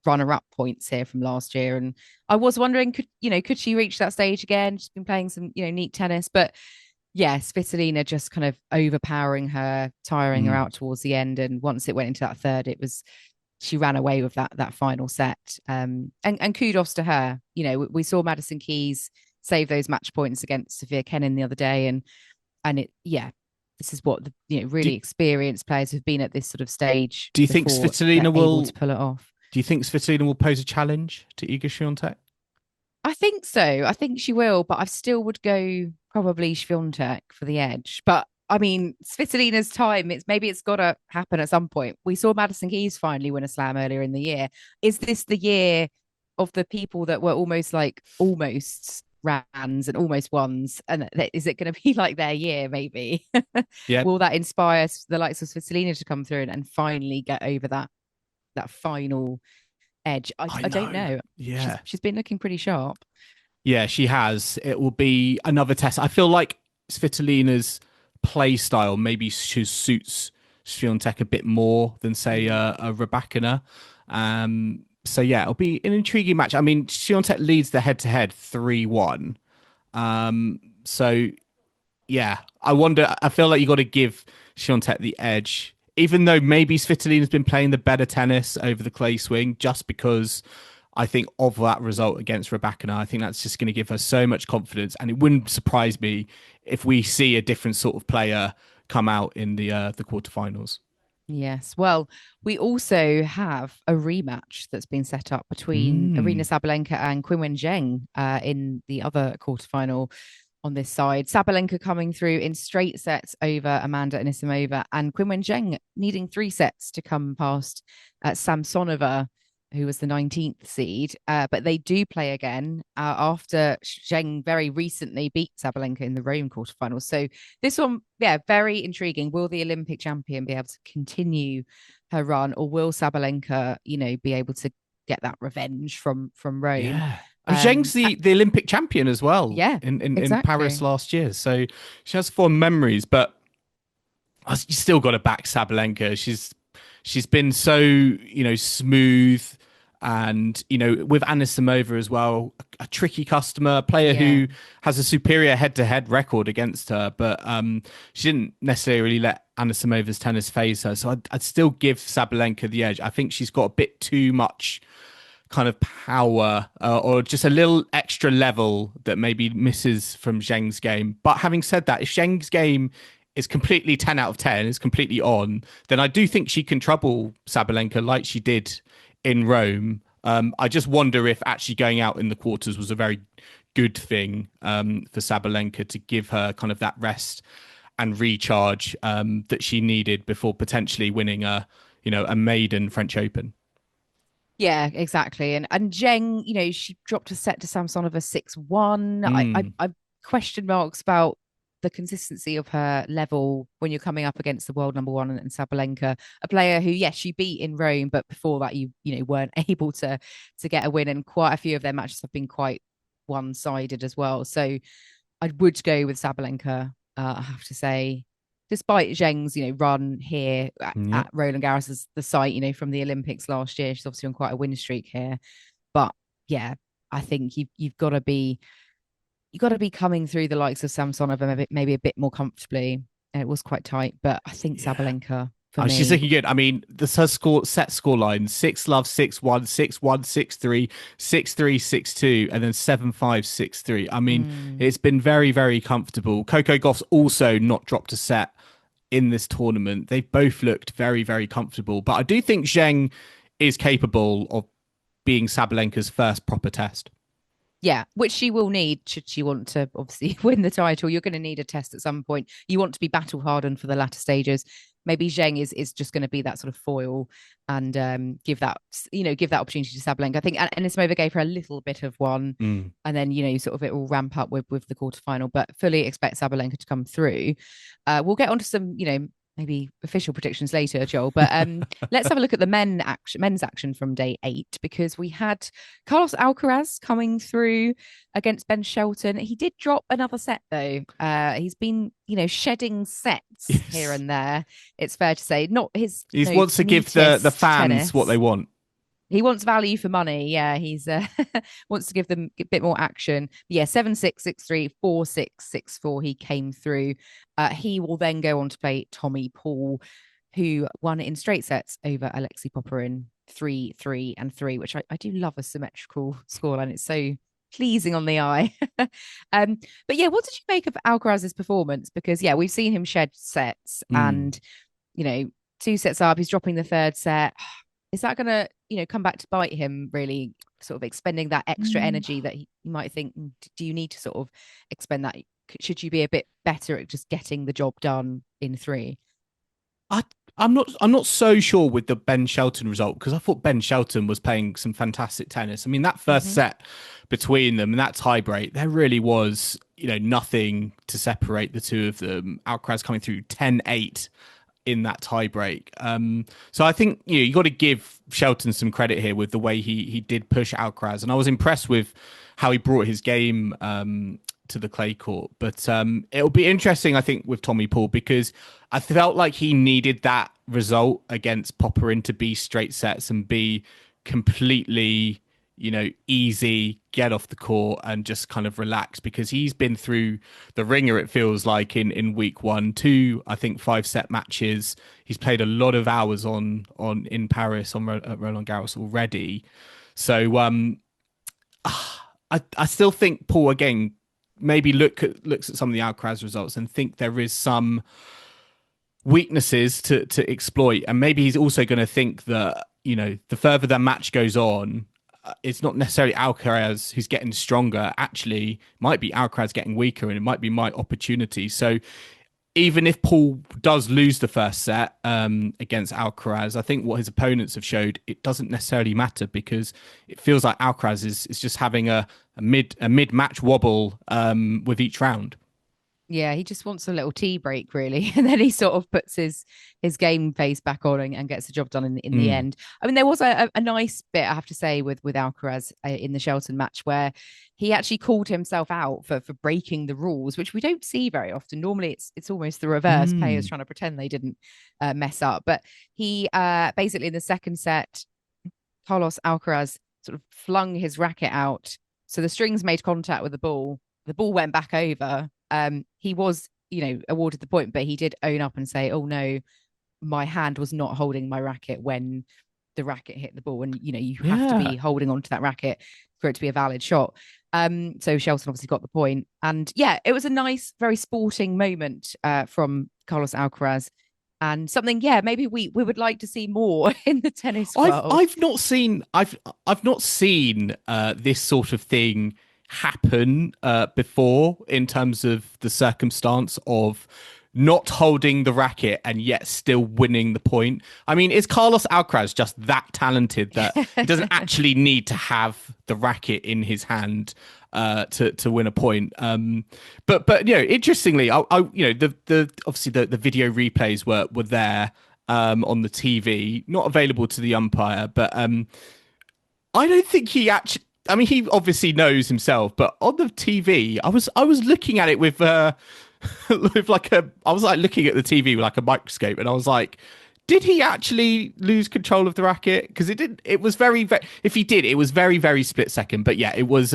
runner-up points here from last year. And I was wondering, could she reach that stage again? She's been playing some, neat tennis, but Svitolina just kind of overpowering her, tiring her out towards the end. And once it went into that third, she ran away with that final set. And kudos to her. We saw Madison Keys save those match points against Sofia Kenin the other day, and this is what the really experienced players who've been at this sort of stage. Do you think Svitolina will pull it off? Do you think Svitolina will pose a challenge to Iga Swiatek? I think so. I think she will, but I still would go probably Swiatek for the edge. But I mean, Svitolina's time, it's got to happen at some point. We saw Madison Keys finally win a slam earlier in the year. Is this the year of the people that were almost rans and almost ones? And is it going to be like their year, maybe? Yeah. Will that inspire the likes of Svitolina to come through and finally get over that final edge? I don't know. Yeah. She's been looking pretty sharp. Yeah, she has. It will be another test. I feel like Svitolina's play style maybe suits Swiatek a bit more than, say, a Rybakina. So yeah, it'll be an intriguing match. I mean, Swiatek leads the head-to-head 3-1. So yeah, I feel like you got to give Swiatek the edge, even though maybe Svitolina's been playing the better tennis over the clay swing, just because I think of that result against Rybakina. I think that's just going to give her so much confidence, and it wouldn't surprise me if we see a different sort of player come out in the quarterfinals. Yes. Well, we also have a rematch that's been set up between Aryna Sabalenka and Qinwen Zheng in the other quarterfinal on this side. Sabalenka coming through in straight sets over Amanda Anisimova, and Qinwen Zheng needing 3 sets to come past Samsonova. who was the 19th seed. But they do play again after Zheng very recently beat Sabalenka in the Rome quarterfinals. So this one, yeah, very intriguing. Will the Olympic champion be able to continue her run, or will Sabalenka, be able to get that revenge from Rome? Yeah. Zheng's the Olympic champion as well. Yeah, in Paris last year. So she has fond memories, but you still got to back Sabalenka. She's been so, smooth, and, with Anisimova as well, a tricky customer, a player who has a superior head-to-head record against her, but she didn't necessarily let Anisimova's tennis phase her. So I'd still give Sabalenka the edge. I think she's got a bit too much kind of power, or just a little extra level that maybe misses from Zheng's game. But having said that, if Zheng's game is completely 10 out of 10, is completely on, then I do think she can trouble Sabalenka like she did in Rome. I just wonder if actually going out in the quarters was a very good thing for Sabalenka, to give her kind of that rest and recharge that she needed before potentially winning a maiden French Open. Yeah, exactly. And Zheng, she dropped a set to Samsonova 6-1. I question marks about the consistency of her level when you're coming up against the world number one and Sabalenka, a player who, yes, she beat in Rome, but before that you weren't able to get a win, and quite a few of their matches have been quite one-sided as well. So I would go with Sabalenka, I have to say, despite Zheng's run here at Roland Garros as the site from the Olympics last year. She's obviously on quite a win streak here, but yeah, I think you've got to be coming through the likes of Samsonova maybe a bit more comfortably. And it was quite tight, but I think Sabalenka for me. She's looking good. I mean, her set score line: 6-love, 6-1, 6-1, 6-3, 6-3, 6-2, and then 7-5, 6-3. I mean, it's been very, very comfortable. Coco Gauff's also not dropped a set in this tournament. They've both looked very, very comfortable. But I do think Zheng is capable of being Sabalenka's first proper test. Yeah, which she will need should she want to obviously win the title. You're going to need a test at some point. You want to be battle hardened for the latter stages. Maybe Zheng is just going to be that sort of foil and give that opportunity to Sabalenka. I think Anisimova gave her a little bit of one, and then sort of it will ramp up with the quarterfinal. But fully expect Sabalenka to come through. We'll get onto some maybe official predictions later, Joel. But let's have a look at the men's action from day 8, because we had Carlos Alcaraz coming through against Ben Shelton. He did drop another set though. He's been, shedding sets here and there. It's fair to say, not his. He wants to give the fans tennis. What they want. He wants value for money. Yeah, he's wants to give them a bit more action. Yeah, 7-6, 6-3, 4-6, 6-4. He came through. He will then go on to play Tommy Paul, who won in straight sets over Alexei Popyrin, 3-3 and 3, which I do love a symmetrical scoreline. It's so pleasing on the eye. But yeah, what did you make of Alcaraz's performance? Because yeah, we've seen him shed sets, and 2 sets up. He's dropping the third set. Is that going to, come back to bite him, really sort of expending that extra energy that you might think, do you need to sort of expend that? Should you be a bit better at just getting the job done in 3? I'm not so sure with the Ben Shelton result, because I thought Ben Shelton was playing some fantastic tennis. I mean, that first set between them and that tiebreak, there really was, nothing to separate the two of them. Alcaraz coming through 10-8 in that tiebreak. So I think you got to give Shelton some credit here with the way he did push Alcaraz, and I was impressed with how he brought his game to the clay court. But it'll be interesting, I think, with Tommy Paul, because I felt like he needed that result against Popyrin to be straight sets and be completely easy, get off the court and just kind of relax, because he's been through the ringer, it feels like, in week 1, 2, I think 5-set matches. He's played a lot of hours on in Paris at Roland Garros already. So I still think Paul, again, maybe looks at some of the Alcaraz results and think there is some weaknesses to exploit. And maybe he's also going to think that, the further the match goes on, it's not necessarily Alcaraz who's getting stronger. Actually, might be Alcaraz getting weaker, and it might be my opportunity. So even if Paul does lose the first set against Alcaraz, I think what his opponents have showed, it doesn't necessarily matter, because it feels like Alcaraz is just having a mid-match wobble with each round. Yeah, he just wants a little tea break, really. And then he sort of puts his game face back on and gets the job done in the end. I mean, there was a nice bit, I have to say, with Alcaraz in the Shelton match, where he actually called himself out for breaking the rules, which we don't see very often. Normally, it's almost the reverse, players trying to pretend they didn't mess up. But he basically, in the second set, Carlos Alcaraz sort of flung his racket out. So the strings made contact with the ball. The ball went back over. He was, awarded the point, but he did own up and say, "Oh no, my hand was not holding my racket when the racket hit the ball." And you have to be holding on to that racket for it to be a valid shot. So Shelton obviously got the point. And yeah, it was a nice, very sporting moment from Carlos Alcaraz, and something, maybe we would like to see more in the tennis world. I've not seen this sort of thing happen before, in terms of the circumstance of not holding the racket and yet still winning the point. I mean, is Carlos Alcaraz just that talented that he doesn't actually need to have the racket in his hand to win a point? But interestingly, I the obviously the video replays were there on the TV, not available to the umpire, but I don't think he actually. I mean, he obviously knows himself, but on the TV, I was looking at it with I was looking at the TV with like a microscope, and I was like, did he actually lose control of the racket? Because it didn't. It was very, if he did, it was very, very split second. But yeah, it was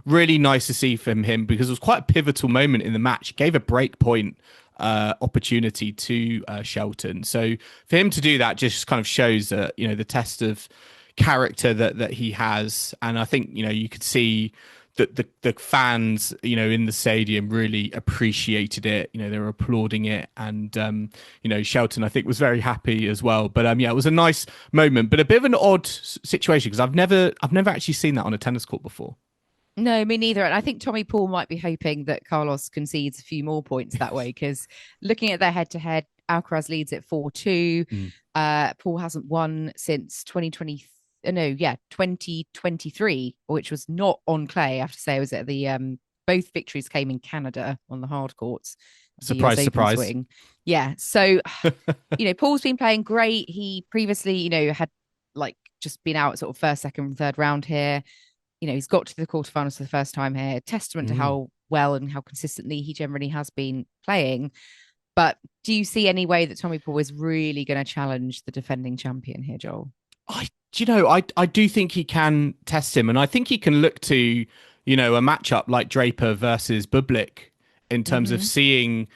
really nice to see from him, because it was quite a pivotal moment in the match. It gave a break point opportunity to Shelton. So for him to do that just kind of shows that, the test of character that he has. And I think you could see that the fans in the stadium really appreciated it. They were applauding it, and Shelton, I think, was very happy as well. But it was a nice moment, but a bit of an odd situation, because I've never actually seen that on a tennis court before. No, me neither. And I think Tommy Paul might be hoping that Carlos concedes a few more points that way, because looking at their head-to-head, Alcaraz leads at 4-2. Paul hasn't won since 2023, which was not on clay. I have to say, it was at the both victories came in Canada on the hard courts. Surprise. Yeah. So, Paul's been playing great. He previously, had just been out sort of first, second, third round here. He's got to the quarterfinals for the first time here. Testament to how well and how consistently he generally has been playing. But do you see any way that Tommy Paul is really going to challenge the defending champion here, Joel? I do think he can test him, and I think he can look to, a matchup like Draper versus Bublik, in terms of seeing,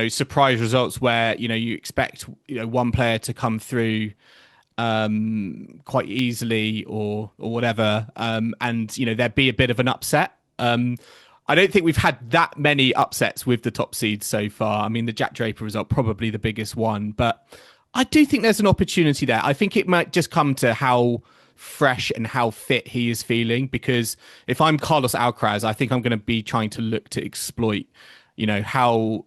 surprise results where, you expect, one player to come through quite easily or whatever, and there'd be a bit of an upset. I don't think we've had that many upsets with the top seeds so far. I mean, the Jack Draper result, probably the biggest one, but I do think there's an opportunity there. I think it might just come to how fresh and how fit he is feeling, because if I'm Carlos Alcaraz, I think I'm going to be trying to look to exploit, how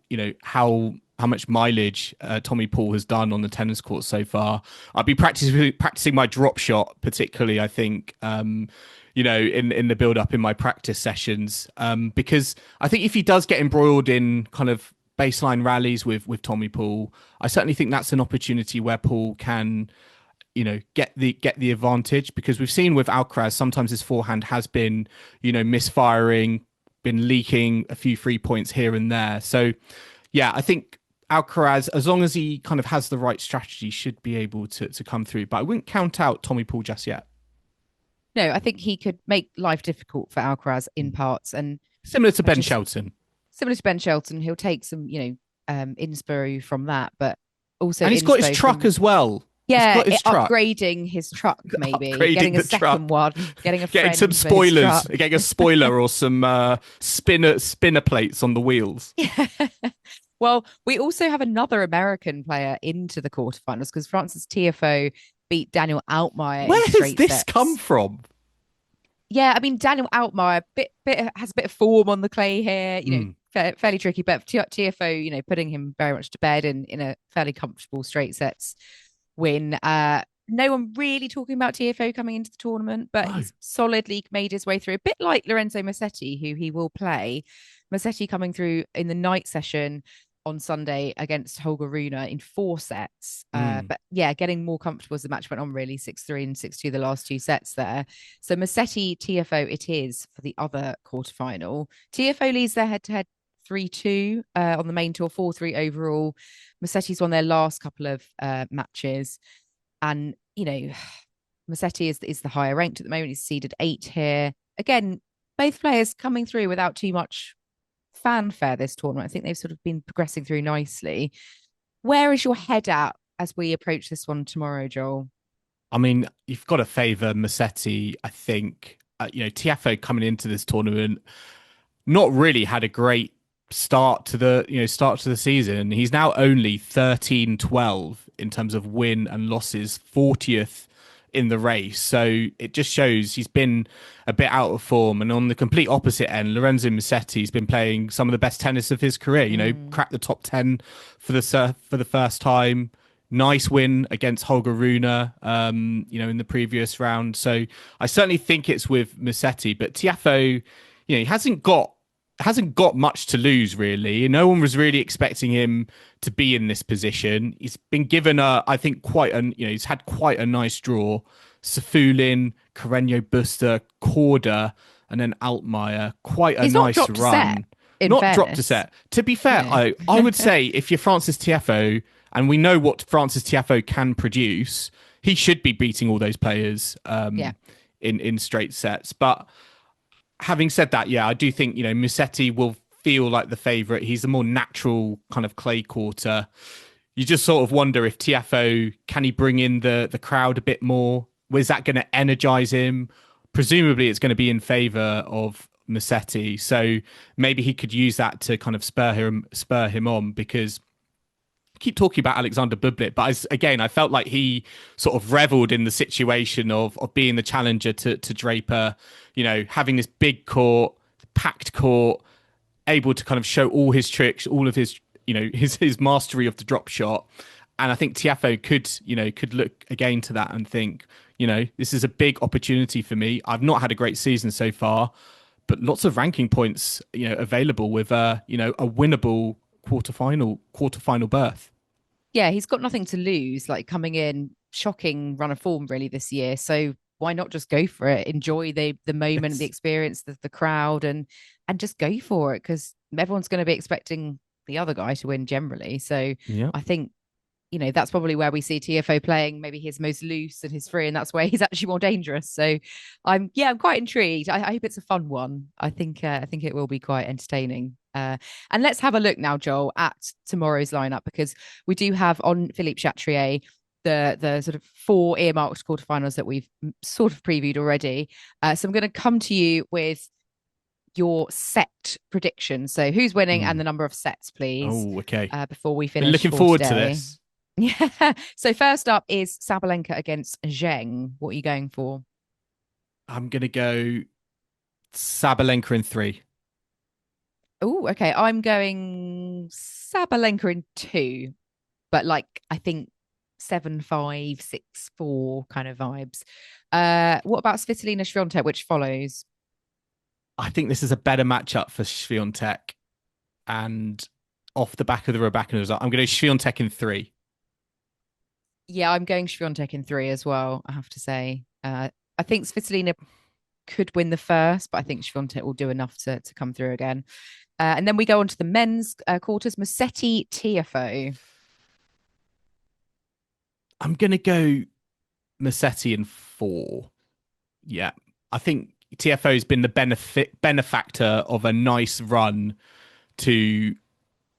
much mileage Tommy Paul has done on the tennis court so far. I'll be practicing my drop shot, particularly, I think, in the build up in my practice sessions, because I think if he does get embroiled in kind of baseline rallies with Tommy Paul, I certainly think that's an opportunity where Paul can, get the advantage, because we've seen with Alcaraz, sometimes his forehand has been, misfiring, been leaking a few free points here and there. So yeah, I think Alcaraz, as long as he kind of has the right strategy, should be able to come through. But I wouldn't count out Tommy Paul just yet. No, I think he could make life difficult for Alcaraz in parts, and similar to Ben Shelton. He'll take some, inspo from that, but also, and he's got his truck as well. Yeah, upgrading his truck, maybe getting a second one, getting some spoilers, getting a spoiler or some spinner plates on the wheels. Yeah. Well, we also have another American player into the quarterfinals, because Francis Tiafoe beat Daniel Altmaier. Where has this come from? Yeah, I mean, Daniel Altmaier has a bit of form on the clay here. fairly tricky. But Tiafoe, putting him very much to bed in a fairly comfortable straight sets win. No one really talking about Tiafoe coming into the tournament, but he's solidly made his way through. A bit like Lorenzo Musetti, who he will play. Musetti coming through in the night session on Sunday against Holger Rune in 4 sets. But yeah, getting more comfortable as the match went on, really. 6-3 and 6-2 the last 2 sets there. So Musetti, Tiafoe it is for the other quarterfinal. Tiafoe leads their head-to-head 3-2 on the main tour, 4-3 overall. Musetti's won their last couple of matches. And, Musetti is the higher ranked at the moment. He's seeded 8 here. Again, both players coming through without too much fanfare this tournament. I think they've sort of been progressing through nicely. Where is your head at as we approach this one tomorrow, Joel? I mean, you've got to favour Musetti, I think. Tiafoe coming into this tournament not really had a great start to the season. He's now only 13-12 in terms of win and losses, 40th in the race. So it just shows he's been a bit out of form. And on the complete opposite end, Lorenzo Musetti's been playing some of the best tennis of his career. Cracked the top 10 for the first time. Nice win against Holger Rune, in the previous round. So I certainly think it's with Musetti, but Tiafoe, he hasn't got much to lose, really. No one was really expecting him to be in this position. He's been given he's had quite a nice draw. Safulin, Carreño Busta, Korda, and then Altmaier. Quite a nice run. Dropped a set. To be fair, I would say if you're Frances Tiafoe, and we know what Frances Tiafoe can produce, he should be beating all those players in straight sets. But having said that, I do think, Musetti will feel like the favourite. He's a more natural kind of clay courter. You just sort of wonder if Tiafoe, can he bring in the crowd a bit more? Was that going to energise him? Presumably it's going to be in favour of Musetti. So maybe he could use that to kind of spur him on, because I keep talking about Alexander Bublik, but I felt like he sort of revelled in the situation of being the challenger to Draper, having this big court, packed court, able to kind of show all his tricks, all of his, his mastery of the drop shot. And I think Tiafoe could look again to that and think, this is a big opportunity for me. I've not had a great season so far, but lots of ranking points, available with a winnable quarterfinal berth. Yeah, he's got nothing to lose, like coming in, shocking run of form really this year. So why not just go for it? Enjoy the moment, the experience, the crowd, and just go for it, because everyone's going to be expecting the other guy to win generally. So I think, that's probably where we see Tiafoe playing maybe his most loose and his free, and that's where he's actually more dangerous. So I'm quite intrigued. I hope it's a fun one. I think it will be quite entertaining. And let's have a look now, Joel, at tomorrow's lineup, because we do have on Philippe Chatrier the sort of 4 earmarked quarterfinals that we've sort of previewed already. So I'm going to come to you with your set prediction. So who's winning and the number of sets, please. Oh, okay. Before we finish. Been looking forward to this. Yeah. So first up is Sabalenka against Zheng. What are you going for? I'm going to go Sabalenka in 3. Oh, okay. I'm going Sabalenka in 2, but I think 7-5, 6-4 kind of vibes. What about Svitolina Swiatek, which follows? I think this is a better matchup for Swiatek, and off the back of the Rybakina result, I'm going to go Swiatek in 3. Yeah, I'm going Swiatek in 3 as well, I have to say. I think Svitolina could win the first, but I think Swiatek will do enough to come through again. And then we go on to the men's quarters. Musetti Tiafoe. I'm going to go Musetti in 4. Yeah, I think Tiafoe's been the benefactor of a nice run to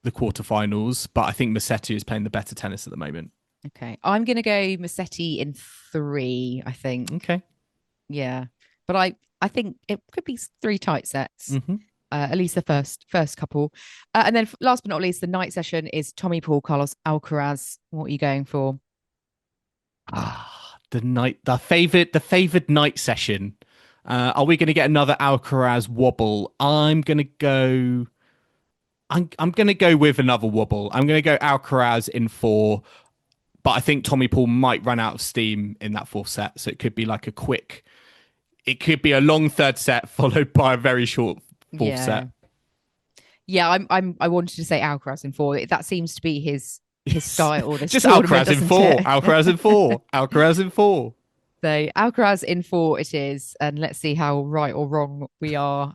the quarterfinals, but I think Musetti is playing the better tennis at the moment. Okay, I'm going to go Musetti in 3, I think. Okay. Yeah, but I think it could be 3 tight sets. At least the first couple. And then last but not least, the night session is Tommy Paul, Carlos Alcaraz. What are you going for? The favoured night session. Are we going to get another Alcaraz wobble? I'm going to go I'm going to go with another wobble. I'm going to go Alcaraz in 4, but I think Tommy Paul might run out of steam in that 4th set. So it could be like it could be a long 3rd set followed by a very short 4th set. Yeah, I wanted to say Alcaraz in 4. That seems to be his style. This just Alcaraz in 4. Alcaraz in 4. Alcaraz in 4. So Alcaraz in 4 it is, and let's see how right or wrong we are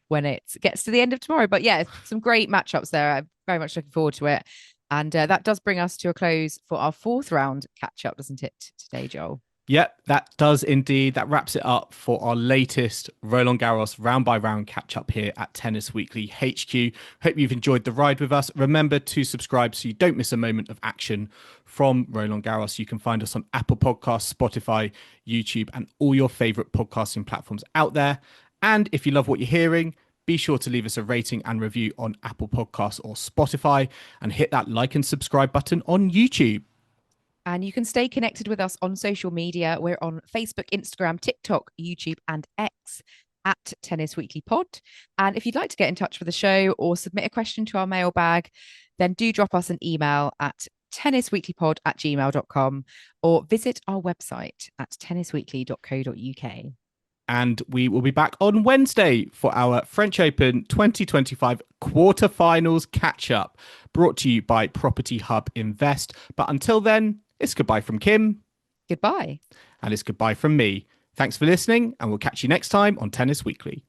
when it gets to the end of tomorrow. But yeah, some great matchups there. I'm very much looking forward to it. And that does bring us to a close for our 4th round catch up, doesn't it, today, Joel? Yep, that does indeed. That wraps it up for our latest Roland Garros round by round catch up here at Tennis Weekly HQ. Hope you've enjoyed the ride with us. Remember to subscribe so you don't miss a moment of action from Roland Garros. You can find us on Apple Podcasts, Spotify, YouTube, and all your favorite podcasting platforms out there. And if you love what you're hearing, be sure to leave us a rating and review on Apple Podcasts or Spotify, and hit that like and subscribe button on YouTube. And you can stay connected with us on social media. We're on Facebook, Instagram, TikTok, YouTube, and X at Tennis Weekly Pod. And if you'd like to get in touch with the show or submit a question to our mailbag, then do drop us an email at tennisweeklypod@gmail.com or visit our website at tennisweekly.co.uk. And we will be back on Wednesday for our French Open 2025 quarterfinals catch-up, brought to you by Property Hub Invest. But until then, it's goodbye from Kim. Goodbye. And it's goodbye from me. Thanks for listening, and we'll catch you next time on Tennis Weekly.